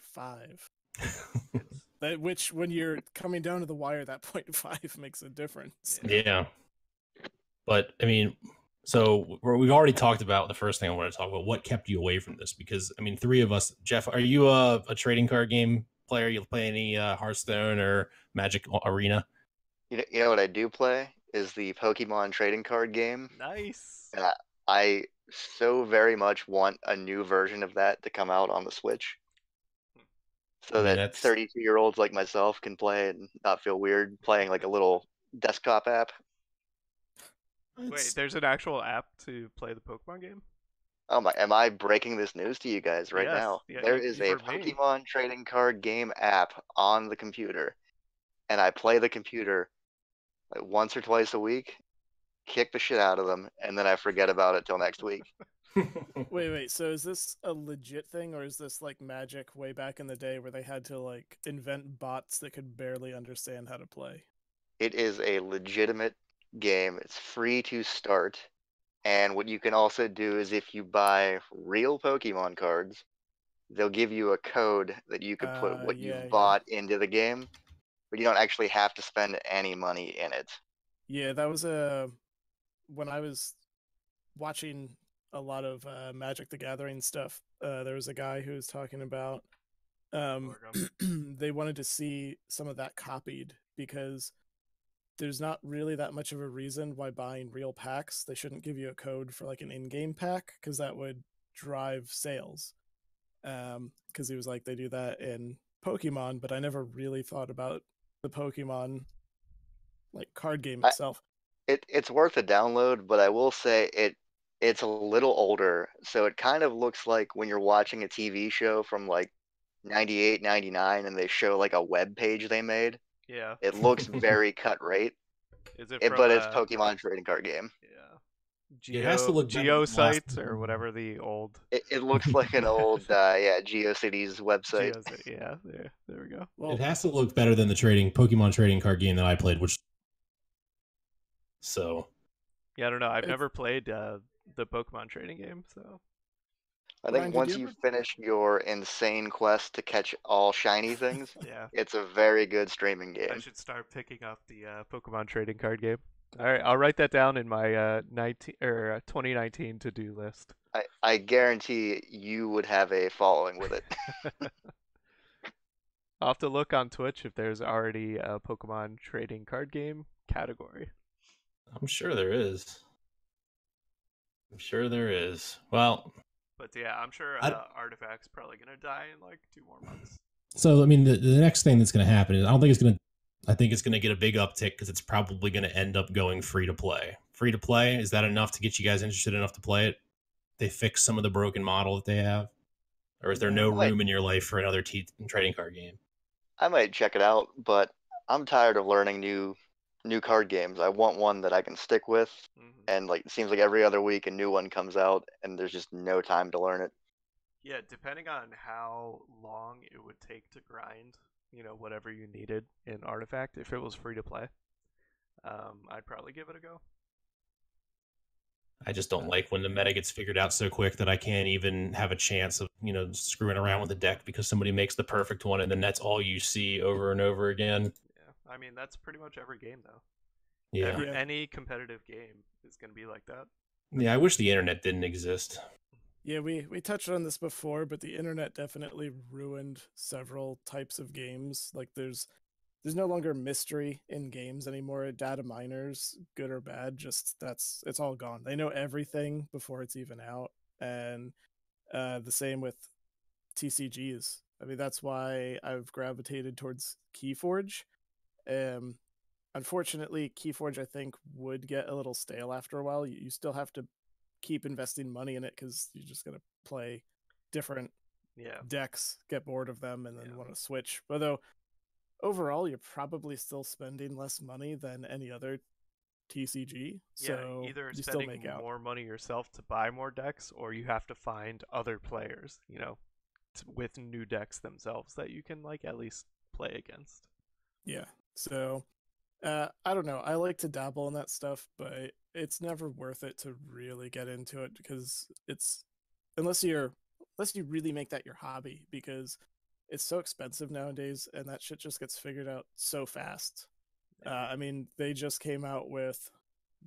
S3: Which, when you're coming down to the wire, that 0.5 makes a difference.
S1: Yeah. But I mean, so we've already talked about the first thing I want to talk about. What kept you away from this? Because I mean, three of us. Jeff, are you a trading card game player? You play any Hearthstone or Magic Arena?
S4: You know what I do play is the Pokemon trading card game.
S2: Nice.
S4: And I so very much want a new version of that to come out on the Switch, so that 32-year-olds like myself can play and not feel weird playing like a little desktop app.
S2: Wait, there's an actual app to play the Pokemon game?
S4: Oh my! Am I breaking this news to you guys right now?
S2: Yeah,
S4: there is a Pokemon trading card game app on the computer, and I play the computer like once or twice a week, kick the shit out of them, and then I forget about it till next week.
S3: Wait. So is this a legit thing, or is this like Magic way back in the day where they had to like invent bots that could barely understand how to play?
S4: It is a legitimate game. It's free to start. And what you can also do is if you buy real Pokemon cards, they'll give you a code that you can put what you bought into the game, but you don't actually have to spend any money in it.
S3: Yeah, that was when I was watching a lot of Magic the Gathering stuff. There was a guy who was talking about they wanted to see some of that copied, because there's not really that much of a reason why buying real packs, they shouldn't give you a code for like an in-game pack, because that would drive sales. Because he was like, they do that in Pokemon, but I never really thought about the Pokemon like card game itself.
S4: It's worth a download, but I will say it's a little older, so it kind of looks like when you're watching a TV show from like 98, 99, and they show like a web page they made.
S2: Yeah.
S4: It looks very cut rate.
S2: Is it
S4: but it's Pokemon trading card game.
S2: Yeah. It has to look GeoSites or whatever the old.
S4: It looks like an old GeoCities website.
S2: Yeah, there we go.
S1: Well, it has to look better than the Pokemon trading card game that I played, which. So.
S2: Yeah, I don't know. I've never played the Pokemon trading game, so.
S4: I think once you finish your insane quest to catch all shiny things, it's a very good streaming game.
S2: I should start picking up the Pokemon trading card game. All right, I'll write that down in my 2019 to-do list.
S4: I guarantee you would have a following with it.
S2: I'll have to look on Twitch if there's already a Pokemon trading card game category.
S1: I'm sure there is. Well.
S2: But yeah, I'm sure Artifact's probably going to die in like 2 more months.
S1: So, I mean, the next thing that's going to happen is I think it's going to get a big uptick because it's probably going to end up going free to play. Free to play, is that enough to get you guys interested enough to play it? They fix some of the broken model that they have? Or is there no room in your life for another trading card game?
S4: I might check it out, but I'm tired of learning new card games. I want one that I can stick with. And like it seems like every other week a new one comes out and there's just no time to learn it.
S2: Yeah, depending on how long it would take to grind, whatever you needed in Artifact, if it was free to play, I'd probably give it a go.
S1: I just don't like when the meta gets figured out so quick that I can't even have a chance of, screwing around with the deck because somebody makes the perfect one and then that's all you see over and over again.
S2: Yeah, I mean, that's pretty much every game, though.
S1: Yeah.
S2: Any competitive game is going to be like that.
S1: Yeah, I wish the internet didn't exist.
S3: Yeah, we touched on this before, but the internet definitely ruined several types of games. Like there's no longer mystery in games anymore. Data miners, good or bad, it's all gone. They know everything before it's even out. And the same with TCGs. I mean, that's why I've gravitated towards Keyforge. Unfortunately, Keyforge, I think, would get a little stale after a while. You still have to keep investing money in it because you're just going to play different decks, get bored of them, and then want to switch. Although, overall, you're probably still spending less money than any other TCG. So
S2: either
S3: you
S2: spending
S3: still make out
S2: more money yourself to buy more decks, or you have to find other players, with new decks themselves that you can, at least play against.
S3: Yeah, so... I don't know. I like to dabble in that stuff, but it's never worth it to really get into it because it's unless you really make that your hobby, because it's so expensive nowadays, and that shit just gets figured out so fast. I mean, they just came out with,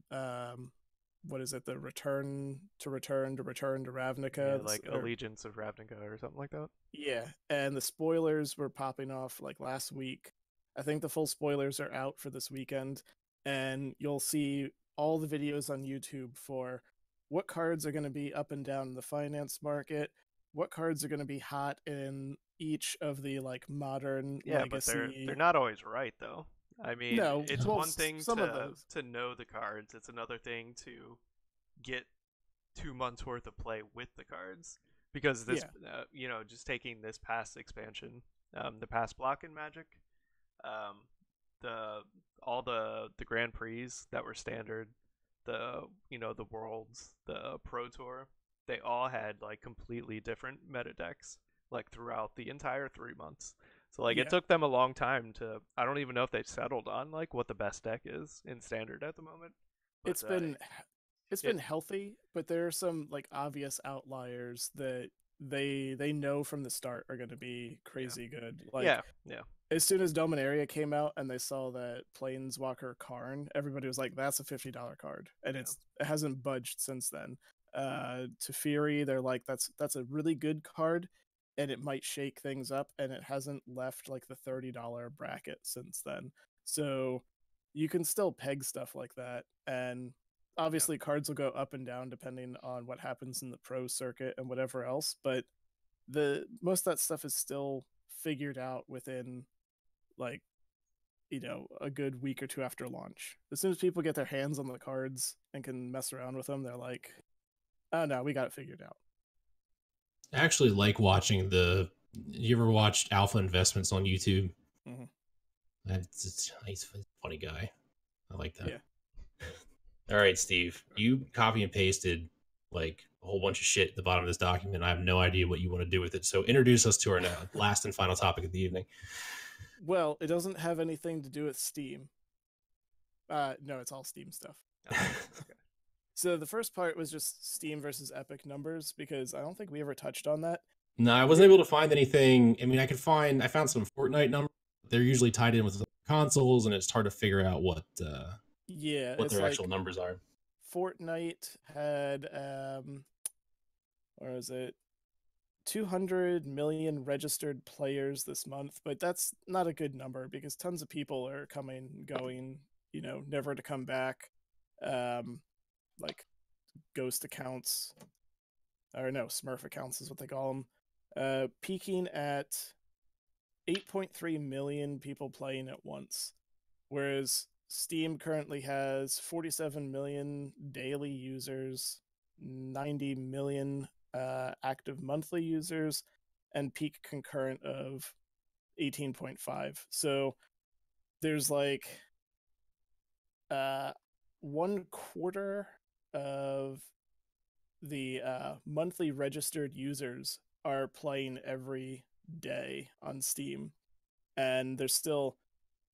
S3: what is it? The Return to Ravnica.
S2: Yeah, like Allegiance of Ravnica or something like that.
S3: Yeah, and the spoilers were popping off like last week. I think the full spoilers are out for this weekend, and you'll see all the videos on YouTube for what cards are going to be up and down in the finance market, what cards are going to be hot in each of the like modern legacy.
S2: But they're not always right though. I mean,
S3: No,
S2: it's
S3: well,
S2: one thing
S3: some of those.
S2: to know the cards. It's another thing to get 2 months worth of play with the cards. Because this, just taking this past expansion, the past block in Magic, all the Grand Prix that were standard, the Worlds, the Pro Tour, they all had like completely different meta decks like throughout the entire 3 months. So like it took them a long time to. I don't even know if they've settled on like what the best deck is in standard at the moment. But,
S3: it's been healthy, but there are some like obvious outliers that they know from the start are going to be crazy good. Like as soon as Dominaria came out and they saw that Planeswalker Karn, everybody was like, "That's a $50 card," and it hasn't budged since then. Teferi, they're like, "That's a really good card." And it might shake things up, and it hasn't left like the $30 bracket since then. So you can still peg stuff like that, and obviously cards will go up and down depending on what happens in the pro circuit and whatever else. But most of that stuff is still figured out within like a good week or two after launch. As soon as people get their hands on the cards and can mess around with them, they're like, "Oh no, we got it figured out."
S1: I actually like watching you ever watched Alpha Investments on YouTube?
S3: Mm-hmm.
S1: He's a funny guy. I like that.
S3: Yeah.
S1: All right, Steve, you copy and pasted like a whole bunch of shit at the bottom of this document. I have no idea what you want to do with it. So introduce us to our last and final topic of the evening.
S3: Well, it doesn't have anything to do with Steam. No, it's all Steam stuff.
S2: Okay.
S3: So the first part was just Steam versus Epic numbers, because I don't think we ever touched on that.
S1: No, I wasn't able to find anything. I mean, I found some Fortnite numbers. They're usually tied in with the consoles, and it's hard to figure out what their actual numbers are.
S3: Fortnite had, where is it? 200 million registered players this month, but that's not a good number because tons of people are coming, going, never to come back. Like ghost accounts, or no, Smurf accounts is what they call them, peaking at 8.3 million people playing at once, whereas Steam currently has 47 million daily users, 90 million active monthly users, and peak concurrent of 18.5. So there's like 1/4 of the monthly registered users are playing every day on Steam, and there's still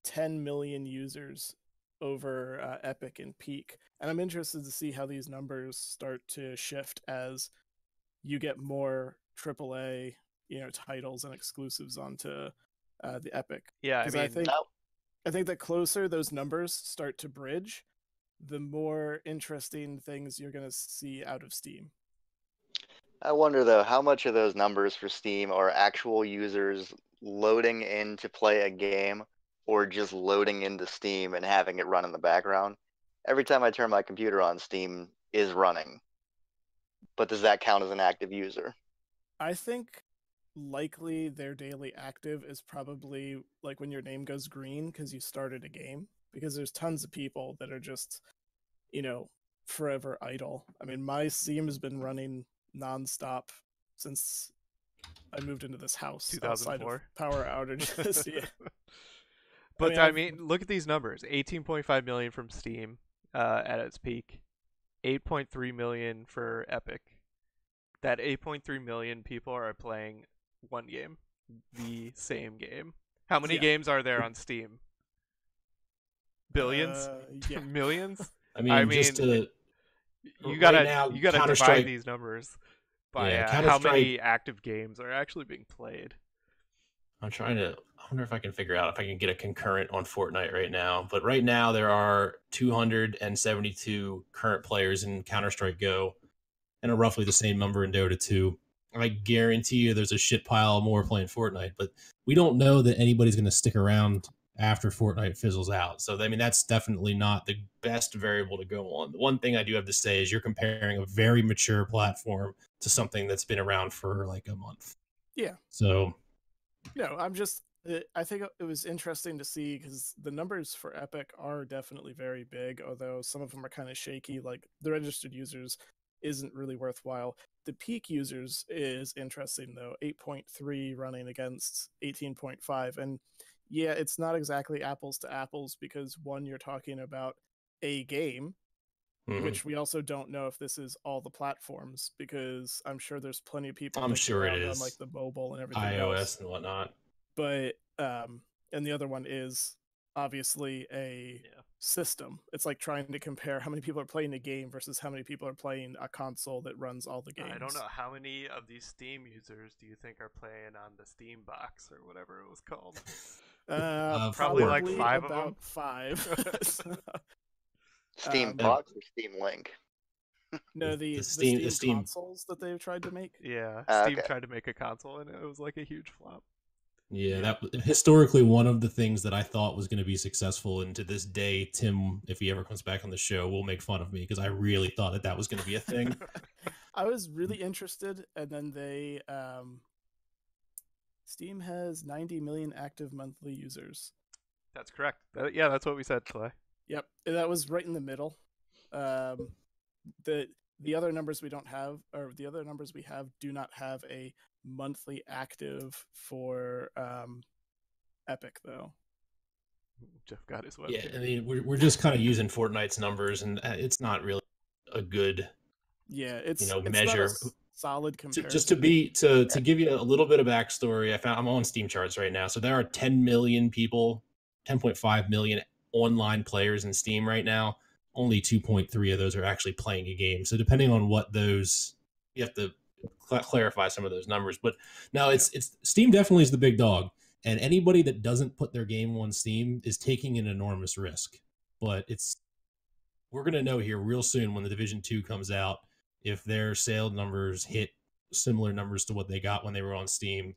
S3: 10 million users over Epic and Peak. And I'm interested to see how these numbers start to shift as you get more AAA, titles and exclusives onto the Epic.
S2: Yeah,
S3: I think that closer those numbers start to bridge, the more interesting things you're going to see out of Steam.
S4: I wonder, though, how much of those numbers for Steam are actual users loading in to play a game or just loading into Steam and having it run in the background. Every time I turn my computer on, Steam is running. But does that count as an active user?
S3: I think likely their daily active is probably like when your name goes green because you started a game. Because there's tons of people that are just, forever idle. I mean, my Steam has been running nonstop since I moved into this house.
S2: 2004
S3: power outages. Yeah.
S2: But I mean, look at these numbers: 18.5 million from Steam at its peak, 8.3 million for Epic. That 8.3 million people are playing one game, the same game. How many games are there on Steam? Billions? Millions?
S1: I mean, just
S2: you gotta divide these numbers by how many active games are actually being played.
S1: I'm trying to. I wonder if I can figure out if I can get a concurrent on Fortnite right now. But right now there are 272 current players in Counter-Strike Go, and a roughly the same number in Dota 2. I guarantee you there's a shit pile more playing Fortnite, but we don't know that anybody's going to stick around after Fortnite fizzles out. So, I mean, that's definitely not the best variable to go on. The one thing I do have to say is you're comparing a very mature platform to something that's been around for like a month.
S3: Yeah.
S1: So,
S3: no, I think it was interesting to see because the numbers for Epic are definitely very big, although some of them are kind of shaky. Like the registered users isn't really worthwhile. The peak users is interesting though, 8.3 running against 18.5. And yeah, it's not exactly apples to apples because one, you're talking about a game, which we also don't know if this is all the platforms because I'm sure there's plenty of people
S1: I'm sure it
S3: on
S1: is
S3: like the mobile and everything
S1: iOS
S3: else.
S1: and whatnot.
S3: But and the other one is obviously a system. It's like trying to compare how many people are playing a game versus how many people are playing a console that runs all the games.
S2: I don't know how many of these Steam users do you think are playing on the Steam box or whatever it was called?
S3: Probably
S2: like 5
S3: about
S2: of them.
S3: 5.
S4: Steam Box or Steam Link?
S3: No, the
S1: Steam
S3: consoles that they've tried to make.
S2: Yeah, Steam tried to make a console and it was like a huge flop.
S1: Yeah, that historically one of the things that I thought was going to be successful, and to this day, Tim, if he ever comes back on the show, will make fun of me because I really thought that was going to be a thing.
S3: I was really interested, and then they Steam has 90 million active monthly users.
S2: That's correct. Yeah, that's what we said, Clay.
S3: Yep, that was right in the middle. The other numbers we don't have, or the other numbers we have, do not have a monthly active for Epic though.
S2: Jeff got his webcam.
S1: Yeah, I mean we're just kind of using Fortnite's numbers, and it's not really a good
S3: it's
S1: measure.
S3: Not a solid comparison.
S1: Just to give you a little bit of backstory, I'm on Steam charts right now, so there are 10 million people, 10.5 million online players in Steam right now. Only 2.3 of those are actually playing a game. So depending on what those, you have to clarify some of those numbers. But no, it's Steam definitely is the big dog, and anybody that doesn't put their game on Steam is taking an enormous risk. But we're gonna know here real soon when the Division 2 comes out if their sale numbers hit similar numbers to what they got when they were on Steam,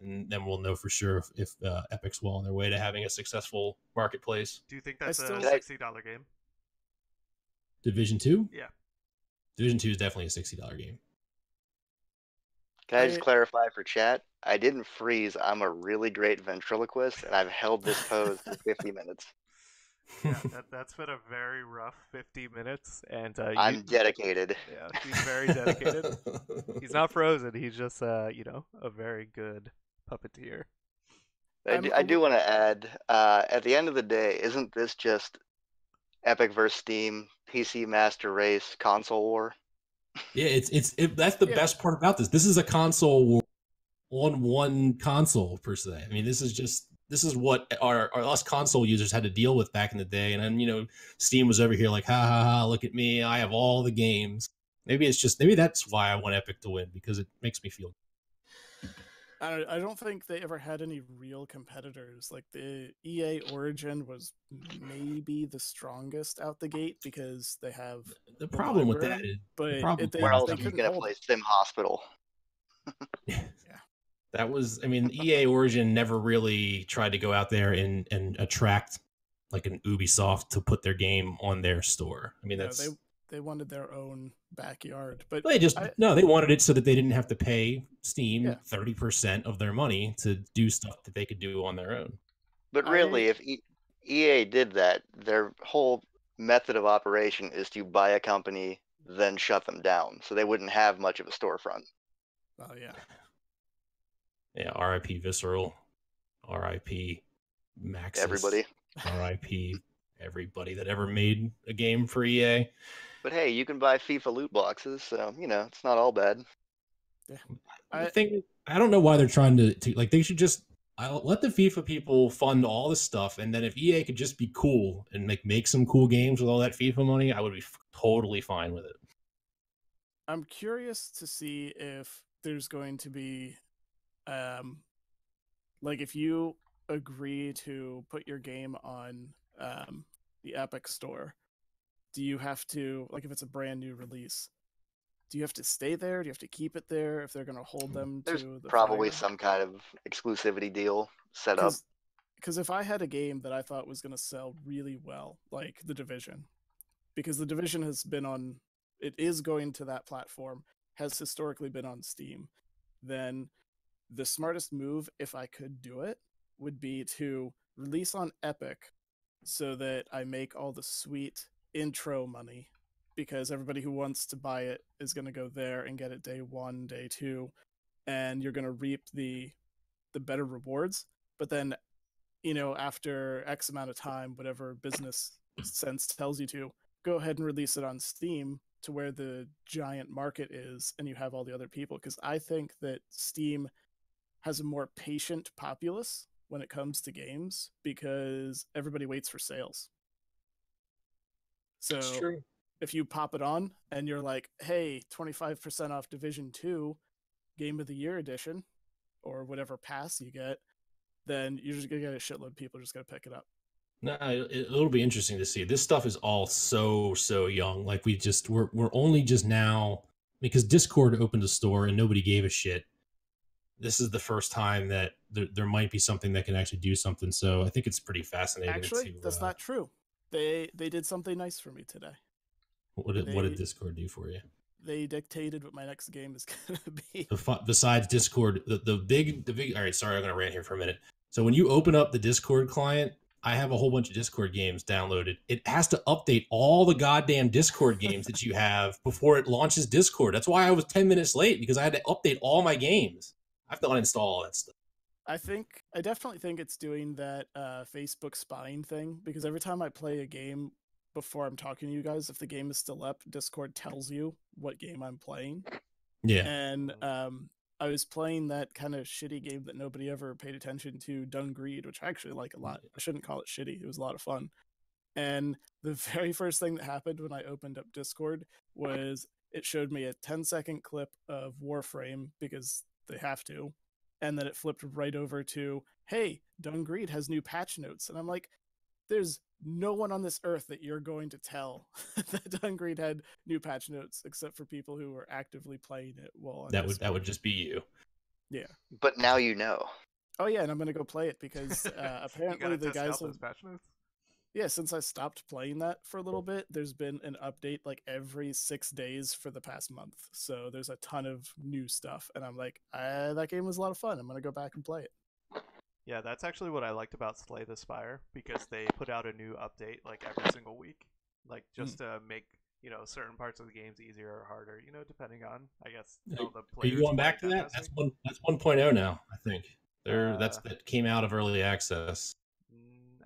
S1: and then we'll know for sure if Epic's well on their way to having a successful marketplace.
S2: Do you think that's a $60 game?
S1: Division 2?
S2: Yeah.
S1: Division 2 is definitely a $60 game.
S4: Can I just clarify for chat? I didn't freeze. I'm a really great ventriloquist, and I've held this pose for 50 minutes.
S2: Yeah, that's been a very rough 50 minutes, and
S4: I'm dedicated.
S2: Yeah, he's very dedicated. He's not frozen. He's just, a very good puppeteer.
S4: I do want to add, at the end of the day, isn't this just Epic versus Steam, PC Master Race, console war?
S1: Yeah, that's the best part about this. This is a console war on one console per se. I mean, this is what our us console users had to deal with back in the day. And then, Steam was over here like, ha ha ha, look at me, I have all the games. Maybe that's why I want Epic to win, because it makes me feel good.
S3: I don't think they ever had any real competitors. Like the EA Origin was maybe the strongest out the gate because they have
S1: the problem with that is,
S4: where else are you gonna play Sim Hospital?
S1: Yeah. That was, EA Origin never really tried to go out there and attract like an Ubisoft to put their game on their store.
S3: They wanted their own backyard, but
S1: they wanted it so that they didn't have to pay Steam 30% of their money to do stuff that they could do on their own.
S4: But really, if EA did that, their whole method of operation is to buy a company, then shut them down, so they wouldn't have much of a storefront.
S3: Oh yeah.
S1: Yeah, RIP Visceral, RIP Maxis,
S4: everybody,
S1: RIP everybody that ever made a game for EA.
S4: But hey, you can buy FIFA loot boxes, so it's not all bad.
S3: Yeah,
S1: I don't know why they're trying to like. They should just let the FIFA people fund all this stuff, and then if EA could just be cool and make some cool games with all that FIFA money, I would be totally fine with it.
S3: I'm curious to see if there's going to be Like if you agree to put your game on the Epic Store, do you have to, like if it's a brand new release, do you have to stay there? Do you have to keep it there if they're going to hold them
S4: There's
S3: to the
S4: probably
S3: fire?
S4: some kind of exclusivity deal set up.
S3: Because if I had a game that I thought was going to sell really well, like The Division, because The Division has been on, it is going to that platform, has historically been on Steam, then the smartest move, if I could do it, would be to release on Epic so that I make all the sweet intro money, because everybody who wants to buy it is going to go there and get it day 1, day 2, and you're going to reap the better rewards. But then, after X amount of time, whatever business sense tells you to, go ahead and release it on Steam to where the giant market is, and you have all the other people. Because I think that Steam has a more patient populace when it comes to games, because everybody waits for sales. So if you pop it on and you're like, hey, 25% off Division 2 Game of the Year edition, or whatever pass you get, then you're just going to get a shitload of people just going to pick it up.
S1: No, it'll be interesting to see. This stuff is all so young. Like we're only just now, because Discord opened a store and nobody gave a shit. This is the first time that there might be something that can actually do something. So I think it's pretty fascinating.
S3: Actually, that's not true. They did something nice for me today.
S1: What did Discord do for you?
S3: They dictated what my next game is going to be.
S1: Besides Discord, the big. All right, sorry, I'm gonna rant here for a minute. So when you open up the Discord client, I have a whole bunch of Discord games downloaded. It has to update all the goddamn Discord games that you have before it launches Discord. That's why I was 10 minutes late, because I had to update all my games. I have to uninstall all that stuff.
S3: I definitely think it's doing that Facebook spying thing, because every time I play a game before I'm talking to you guys, if the game is still up, Discord tells you what game I'm playing.
S1: Yeah.
S3: And I was playing that kind of shitty game that nobody ever paid attention to, Dung Greed, which I actually like a lot. I shouldn't call it shitty. It was a lot of fun. And the very first thing that happened when I opened up Discord was it showed me a 10-second clip of Warframe, because they have to. And then it flipped right over to, hey, Dung Greed has new patch notes. And I'm like, there's no one on this earth that you're going to tell that Dung Greed had new patch notes, except for people who were actively playing it. Well,
S1: that would just be you.
S3: Yeah.
S4: But now you know.
S3: Oh yeah, and I'm gonna go play it, because apparently the guys have
S2: patch notes.
S3: Yeah, since I stopped playing that for a little bit, there's been an update like every 6 days for the past month. So there's a ton of new stuff, and I'm like, that game was a lot of fun. I'm gonna go back and play it.
S2: Yeah, that's actually what I liked about Slay the Spire, because they put out a new update like every single week, like just to make certain parts of the games easier or harder, depending on, I guess, how the players.
S1: Are you going back to that? That's 1.0 now, I think. That came out of early access.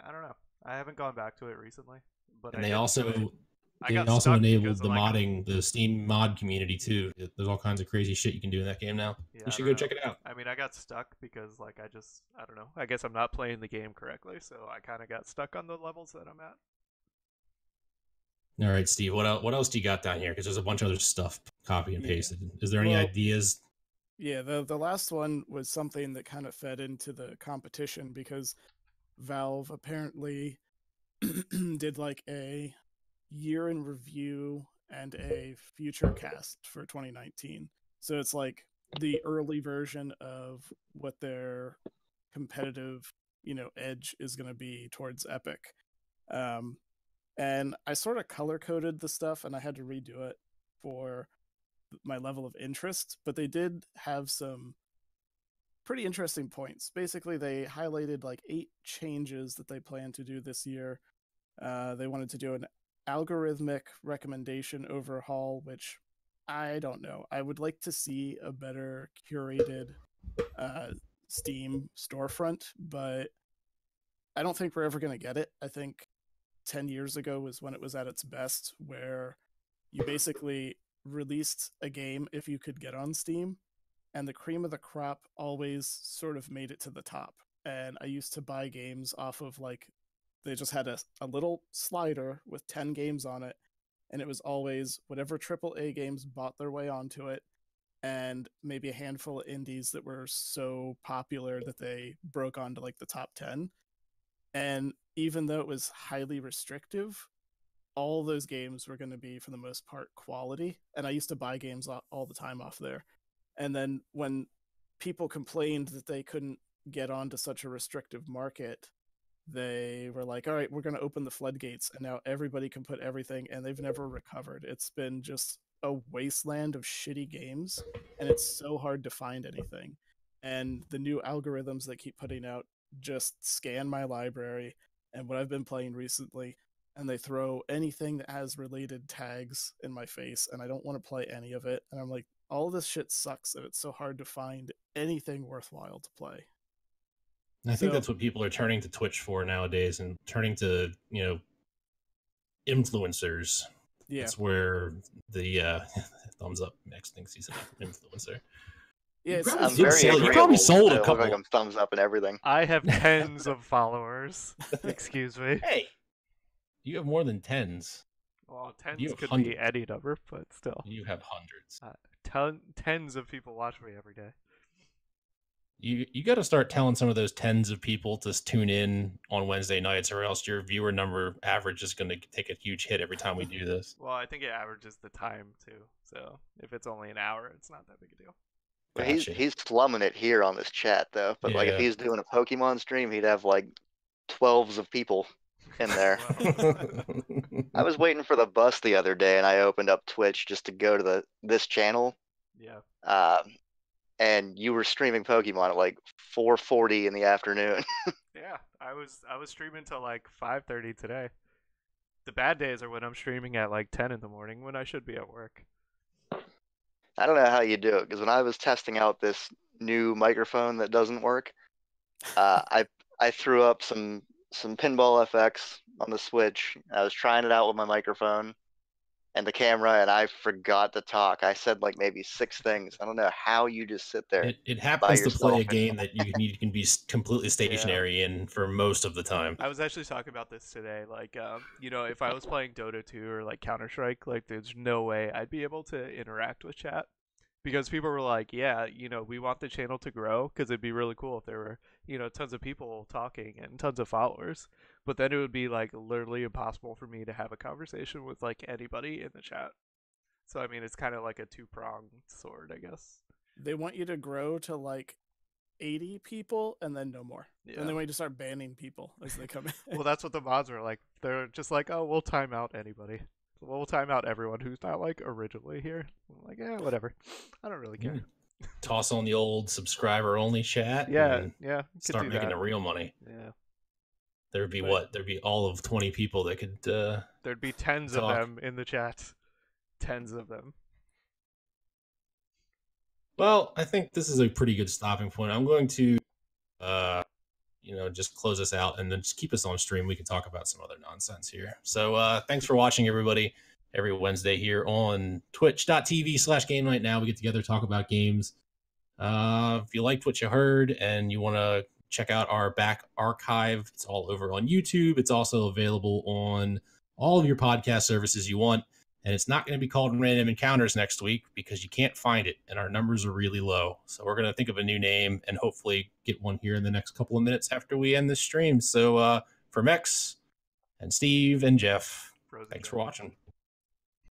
S2: I don't know. I haven't gone back to it recently, but
S1: and they also enabled the modding, the Steam mod community too. There's all kinds of crazy shit you can do in that game now. Yeah, you should go check it out.
S2: I mean, I got stuck because I don't know. I guess I'm not playing the game correctly, so I kind of got stuck on the levels that I'm at.
S1: All right, Steve. What else do you got down here? Because there's a bunch of other stuff copy and pasted. Is there any ideas?
S3: Yeah, the last one was something that kind of fed into the competition, because Valve apparently did like a year in review and a future cast for 2019. So it's like the early version of what their competitive, edge is going to be towards Epic. And I sort of color coded the stuff, and I had to redo it for my level of interest, but they did have some pretty interesting points. Basically, they highlighted like 8 changes that they plan to do this year. They wanted to do an algorithmic recommendation overhaul, which I don't know. I would like to see a better curated Steam storefront, but I don't think we're ever going to get it. I think 10 years ago was when it was at its best, where you basically released a game if you could get on Steam, and the cream of the crop always sort of made it to the top. And I used to buy games off of like, they just had a little slider with 10 games on it, and it was always whatever AAA games bought their way onto it, and maybe a handful of indies that were so popular that they broke onto like the top 10. And even though it was highly restrictive, all those games were going to be, for the most part, quality. And I used to buy games all the time off there. And then when people complained that they couldn't get onto such a restrictive market, they were like, all right, we're going to open the floodgates. And now everybody can put everything, and they've never recovered. It's been just a wasteland of shitty games, and it's so hard to find anything. And the new algorithms that keep putting out just scan my library and what I've been playing recently, and they throw anything that has related tags in my face, and I don't want to play any of it. And I'm like, all this shit sucks, and it's so hard to find anything worthwhile to play.
S1: I think that's what people are turning to Twitch for nowadays, and turning to, influencers.
S3: Yeah.
S1: That's where the thumbs up Max thinks he's an influencer.
S3: Yeah,
S4: I'm very
S1: you probably sold a
S4: look
S1: couple.
S4: like I'm thumbs up and everything.
S2: I have tens of followers. Excuse me.
S1: Hey, you have more than tens.
S2: Well, tens
S1: You have
S2: could
S1: hundreds.
S2: be any number, but still.
S1: You have hundreds.
S2: Tens of people watch me every day.
S1: You got to start telling some of those tens of people to tune in on Wednesday nights, or else your viewer number average is going to take a huge hit every time we do this.
S2: Well, I think it averages the time too. So if it's only an hour, it's not that big a deal.
S4: But
S1: Gotcha.
S4: he's slumming it here on this chat though. But like if
S1: Yeah.
S4: he's doing a Pokemon stream, he'd have like 12s of people in there. I was waiting for the bus the other day, and I opened up Twitch just to go to this channel.
S2: Yeah.
S4: And you were streaming Pokemon at like 4:40 in the afternoon.
S2: Yeah. I was streaming till like 5:30 today. The bad days are when I'm streaming at like 10 in the morning when I should be at work.
S4: I don't know how you do it, because when I was testing out this new microphone that doesn't work, I threw up some Pinball FX on the Switch. I was trying it out with my microphone and the camera, and I forgot to talk. I said like maybe 6 things. I don't know how you just sit there.
S1: It happens to play a
S4: yourself.
S1: game that you can be completely stationary in for most of the time.
S2: I was actually talking about this today. Like, if I was playing Dota 2 or like Counter-Strike, like there's no way I'd be able to interact with chat. Because people were like, yeah, we want the channel to grow, because it'd be really cool if there were, tons of people talking and tons of followers. But then it would be like literally impossible for me to have a conversation with like anybody in the chat. So I mean, it's kind of like a two-pronged sword, I guess.
S3: They want you to grow to like 80 people and then no more.
S2: Yeah.
S3: And they want you to start banning people as they come in.
S2: Well, that's what the mods are like. They're just like, oh, we'll time out anybody. We'll time out everyone who's not like originally here. I'm like, yeah, whatever. I don't really care.
S1: Toss on the old subscriber only chat.
S2: Yeah,
S1: and
S2: yeah.
S1: start making the real money.
S2: Yeah.
S1: There'd be
S2: Right.
S1: There'd be all of 20 people that could.
S2: There'd be tens of them in the chat. Tens of them.
S1: Well, I think this is a pretty good stopping point. I'm going to, just close us out and then just keep us on stream. We can talk about some other nonsense here. So thanks for watching, everybody. Every Wednesday here on twitch.tv/Game Night Now. We get together, talk about games. If you liked what you heard and you want to check out our back archive, it's all over on YouTube. It's also available on all of your podcast services you want. And it's not going to be called Random Encounters next week because you can't find it, and our numbers are really low. So we're going to think of a new name and hopefully get one here in the next couple of minutes after we end this stream. So for Mex and Steve and Jeff, thanks for watching.